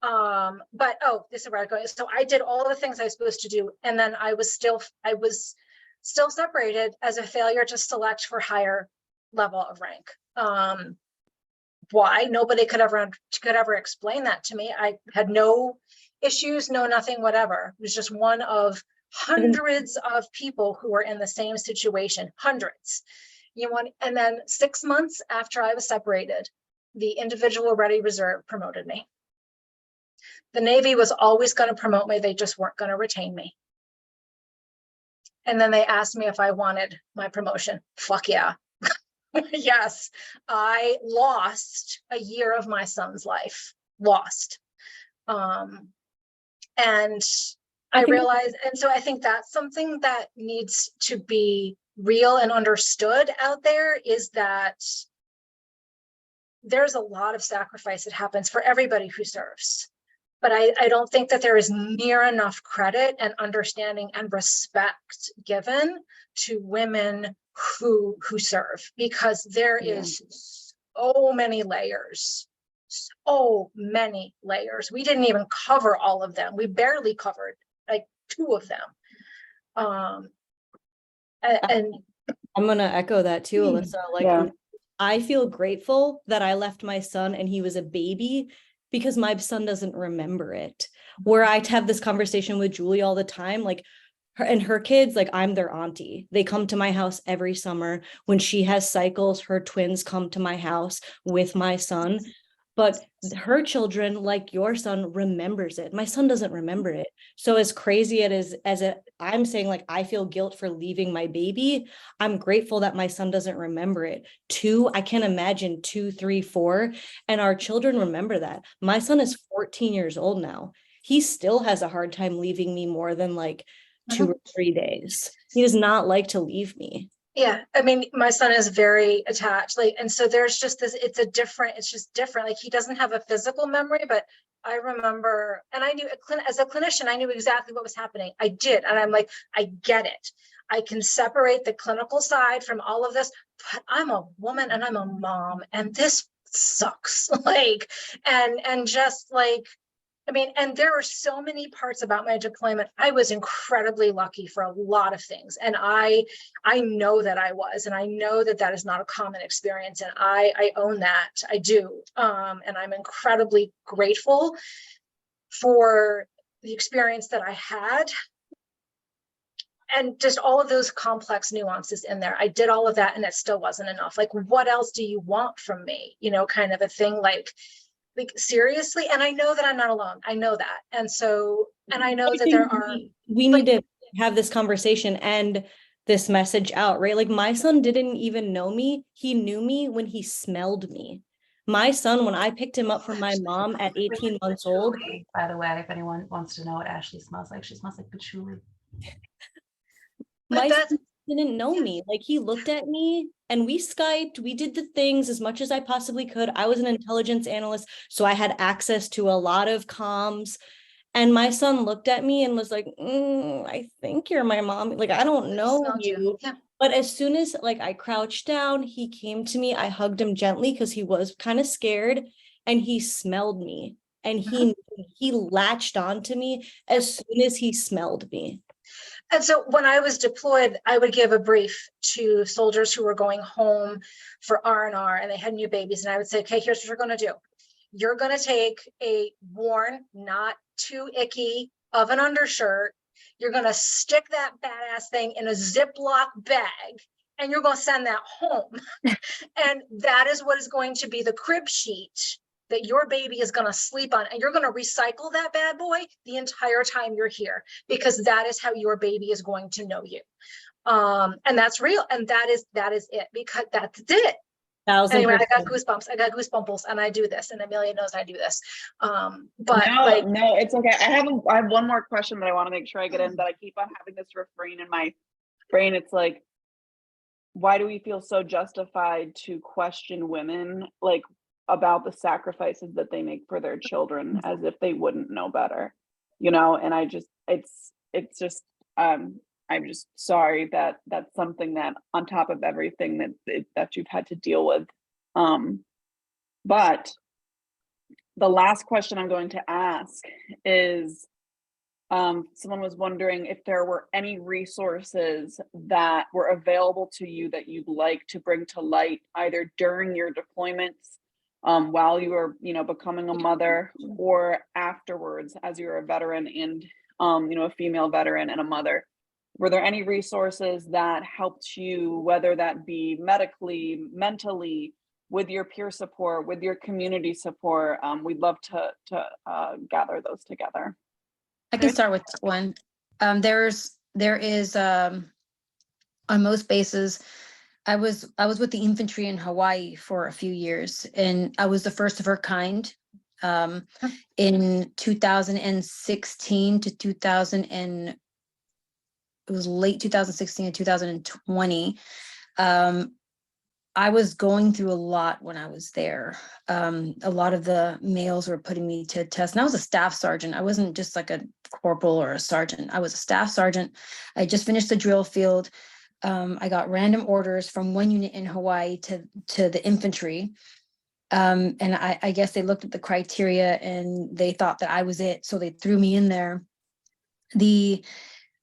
But this is where I'm going. So I did all the things I was supposed to do. And then I was still separated as a failure to select for higher level of rank. Why? Nobody could ever explain that to me. I had no issues, no nothing, whatever. It was just one of hundreds of people who were in the same situation, hundreds. And then 6 months after I was separated, the individual ready reserve promoted me. The Navy was always going to promote me. They just weren't going to retain me. And then they asked me if I wanted my promotion. Fuck yeah. Yes, I lost a year of my son's life. Lost. And I realized, and so I think that's something that needs to be real and understood out there, is that there's a lot of sacrifice that happens for everybody who serves. But I don't think that there is near enough credit and understanding and respect given to women who serve, because there is so many layers. We didn't even cover all of them. We barely covered like 2 of them. And I'm gonna echo that too, Alyssa. Like, I feel grateful that I left my son and he was a baby, because my son doesn't remember it. Where I have this conversation with Julie all the time, like her kids, like, I'm their auntie. They come to my house every summer. When she has cycles, her twins come to my house with my son. But her children, like your son, remembers it. My son doesn't remember it. So as crazy I'm saying, like, I feel guilt for leaving my baby, I'm grateful that my son doesn't remember it. 2, I can't imagine 2, 3, 4. And our children remember that. My son is 14 years old now. He still has a hard time leaving me more than like 2 or 3 days. He does not like to leave me. yeah, I mean, my son is very attached, like, and so there's just this, it's just different. Like, he doesn't have a physical memory, but I remember, and I knew as a clinician, I knew exactly what was happening. I did. And I'm like, I get it. I can separate the clinical side from all of this, but I'm a woman and I'm a mom, and this sucks. Like, and just like, I mean, and there are so many parts about my deployment. I was incredibly lucky for a lot of things. And I know that I was, and I know that that is not a common experience. And I own that. I do. And I'm incredibly grateful for the experience that I had. And just all of those complex nuances in there. I did all of that and it still wasn't enough. Like, what else do you want from me? You know, kind of a thing, like seriously. And I know that I'm not alone. I know that. And so, and I know that there are, we need to have this conversation and this message out, right? Like, my son didn't even know me. He knew me when he smelled me. My son, when I picked him up from my mom at 18 months old. By the way, if anyone wants to know what Ashley smells like, she smells like patchouli. but didn't know me. Like, he looked at me and we Skyped, we did the things as much as I possibly could. I was an intelligence analyst, so I had access to a lot of comms. And my son looked at me and was like, I think you're my mom. Like, I don't know Smelled you. you. Yeah. But as soon as like I crouched down, he came to me, I hugged him gently because he was kind of scared, and he smelled me. And he latched on to me as soon as he smelled me. And so when I was deployed, I would give a brief to soldiers who were going home for R&R and they had new babies. And I would say, okay, here's what you're going to do. You're going to take a worn, not too icky of an undershirt. You're going to stick that badass thing in a Ziploc bag and you're going to send that home. And that is what is going to be the crib sheet that your baby is going to sleep on, and you're going to recycle that bad boy the entire time you're here, because that is how your baby is going to know you. And that's real. And that is it, because that's it. Anyway, I got goosebumps. I got goosebumples, and I do this, and Amelia knows I do this. But no, it's okay. I have one more question that I want to make sure I get in, that I keep on having this refrain in my brain. It's like, why do we feel so justified to question women, like, about the sacrifices that they make for their children, as if they wouldn't know better, you know? And it's just I'm just sorry that that's something that, on top of everything that you've had to deal with. But the last question I'm going to ask is, someone was wondering if there were any resources that were available to you that you'd like to bring to light, either during your deployments, while you were, becoming a mother, or afterwards as you're a veteran and, a female veteran and a mother. Were there any resources that helped you, whether that be medically, mentally, with your peer support, with your community support? We'd love to gather those together. I can start with one. There is on most bases. I was with the infantry in Hawaii for a few years, and I was the first of her kind. In 2016 to 2000, and it was late 2016 and 2020. I was going through a lot when I was there. A lot of the males were putting me to test, and I was a staff sergeant. I wasn't just like a corporal or a sergeant. I was a staff sergeant. I just finished the drill field. I got random orders from one unit in Hawaii to the infantry. And I guess they looked at the criteria and they thought that I was it. So they threw me in there. The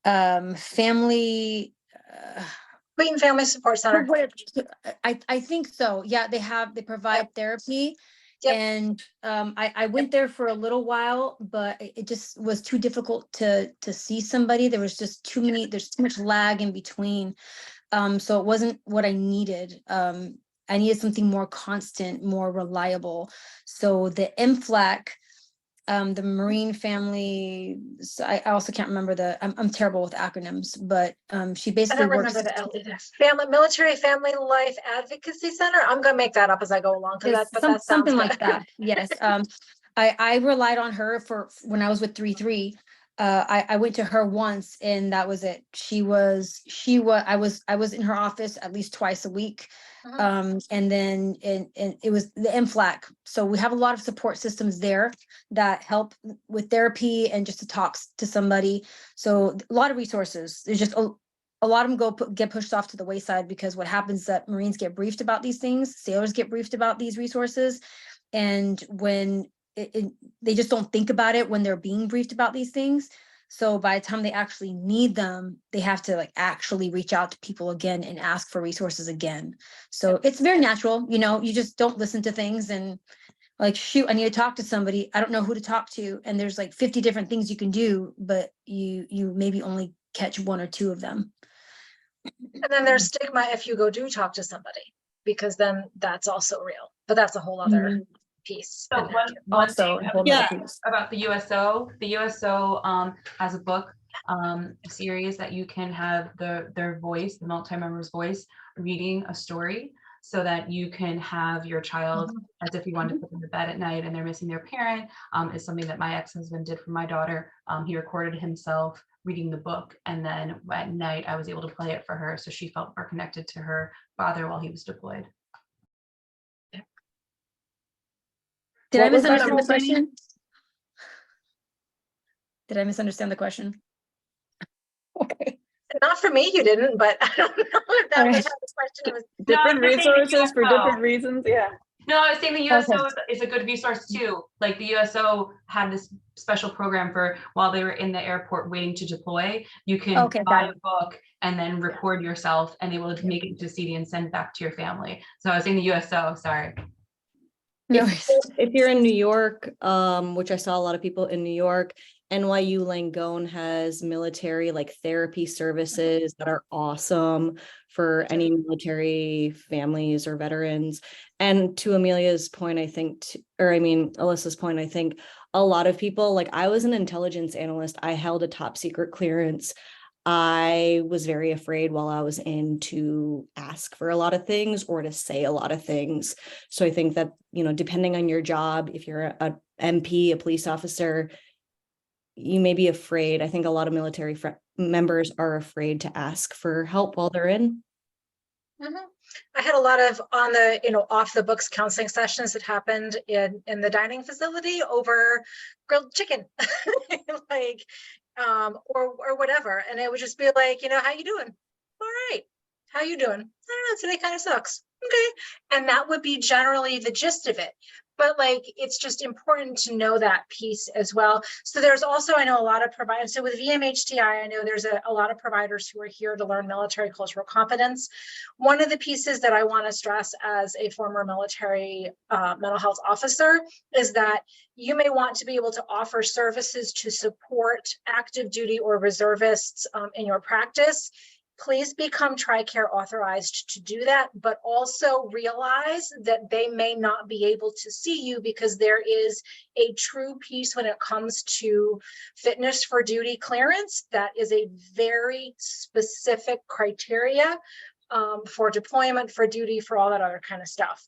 family... Clayton Family Support Center. I think so. Yeah, they provide therapy. Yep. And I went there for a little while, but it just was too difficult to see somebody. There was just there's too much lag in between. So it wasn't what I needed. I needed something more constant, more reliable. So the MFLAC, the Marine Family, I also can't remember I'm terrible with acronyms, but she basically I don't remember the Military Family Life Advocacy Center. I'm gonna make that up as I go along, because that something like that. Yes. I relied on her for when I was with 3-3. I went to her once, and that was it. I was in her office at least twice a week. And then it was the MFLAC. So we have a lot of support systems there that help with therapy and just to talk to somebody. So a lot of resources. There's just a lot of them get pushed off to the wayside, because what happens is that Marines get briefed about these things, sailors get briefed about these resources, and when they just don't think about it when they're being briefed about these things. So by the time they actually need them, they have to actually reach out to people again and ask for resources again. So it's very natural, you just don't listen to things and shoot, I need to talk to somebody. I don't know who to talk to. And there's 50 different things you can do, but you maybe only catch one or two of them. And then there's stigma if you do talk to somebody, because then that's also real, but that's a whole other piece. So one thing about the USO, has a book, a series that you can have their voice, the multi-member's voice, reading a story, so that you can have your child, as if you wanted to put them to bed at night and they're missing their parent. Is something that my ex-husband did for my daughter. He recorded himself reading the book. And then at night, I was able to play it for her. So she felt more connected to her father while he was deployed. Did I What was that misunderstand the about, Danny? question? Did I misunderstand the question? Okay. Not for me, you didn't, but I don't know if that was Alright. how the question was. Different No, I was saying the resources for USO. different reasons. Yeah. No, I was saying the USO Okay. is a good resource too. Like the USO had this special program for while they were in the airport waiting to deploy. You can Okay, buy got a book and then record yourself, and they will make it into a CD and send back to your family. So I was saying the USO. Sorry. No If, worries. if you're in New York, which I saw a lot of people in New York, NYU Langone has military like therapy services that are awesome for any military families or veterans. And to Amelia's point, I think, Alyssa's point, I think a lot of people, like I was an intelligence analyst, I held a top secret clearance. I was very afraid while I was in to ask for a lot of things or to say a lot of things. So I think that, depending on your job, if you're a MP, a police officer, you may be afraid. I think a lot of military members are afraid to ask for help while they're in. I had a lot of on the, off the books counseling sessions that happened in the dining facility over grilled chicken, like, or whatever. And it would just be like, how you doing? All right. How you doing? I don't know. Today kind of sucks. Okay. And that would be generally the gist of it. But like, it's just important to know that piece as well. So there's also, I know a lot of providers. So with VMHTI, I know there's a lot of providers who are here to learn military cultural competence. One of the pieces that I want to stress as a former military mental health officer is that you may want to be able to offer services to support active duty or reservists in your practice. Please become TRICARE authorized to do that, but also realize that they may not be able to see you because there is a true piece when it comes to fitness for duty clearance. That is a very specific criteria for deployment, for duty, for all that other kind of stuff.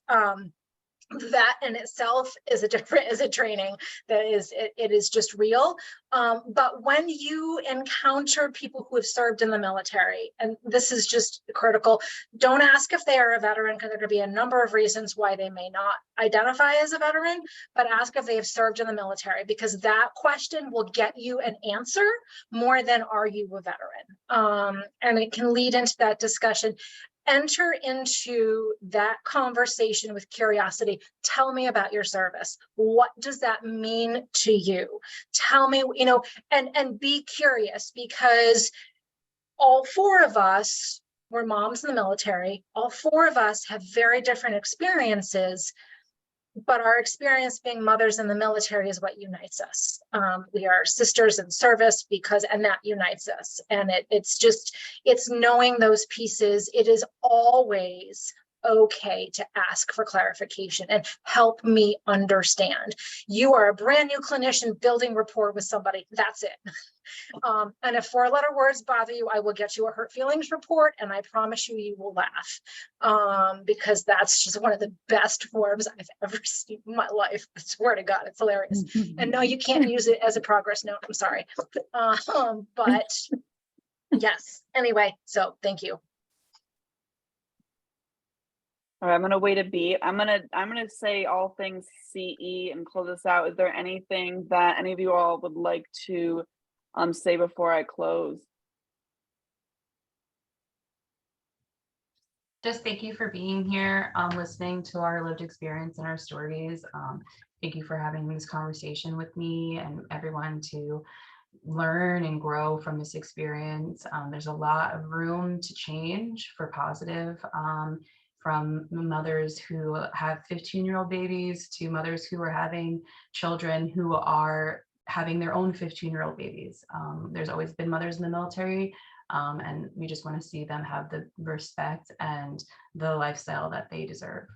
That in itself is a training that is, it is just real. But when you encounter people who have served in the military, and this is just critical, don't ask if they are a veteran, because there could be a number of reasons why they may not identify as a veteran, but ask if they have served in the military, because that question will get you an answer more than are you a veteran? And it can lead into that discussion. Enter into that conversation with curiosity. Tell me about your service. What does that mean to you? Tell me, and be curious, because all four of us were moms in the military. All four of us have very different experiences, but our experience being mothers in the military is what unites us. We are sisters in service and that unites us. And it's knowing those pieces. It is always okay to ask for clarification and help me understand. You are a brand new clinician building rapport with somebody. That's it. And if 4-letter words bother you, I will get you a hurt feelings report, and I promise you will laugh, because that's just one of the best forms I've ever seen in my life. I swear to God, it's hilarious. And no, you can't use it as a progress note. I'm sorry. But yes, anyway, so thank you. All right, I'm gonna wait a beat. I'm gonna say all things CE and close this out. Is there anything that any of you all would like to say before I close? Just thank you for being here, listening to our lived experience and our stories. Thank you for having this conversation with me and everyone to learn and grow from this experience. There's a lot of room to change for positive, from mothers who have 15-year-old babies to mothers who are having children who are having their own 15-year-old babies. There's always been mothers in the military, and we just want to see them have the respect and the lifestyle that they deserve.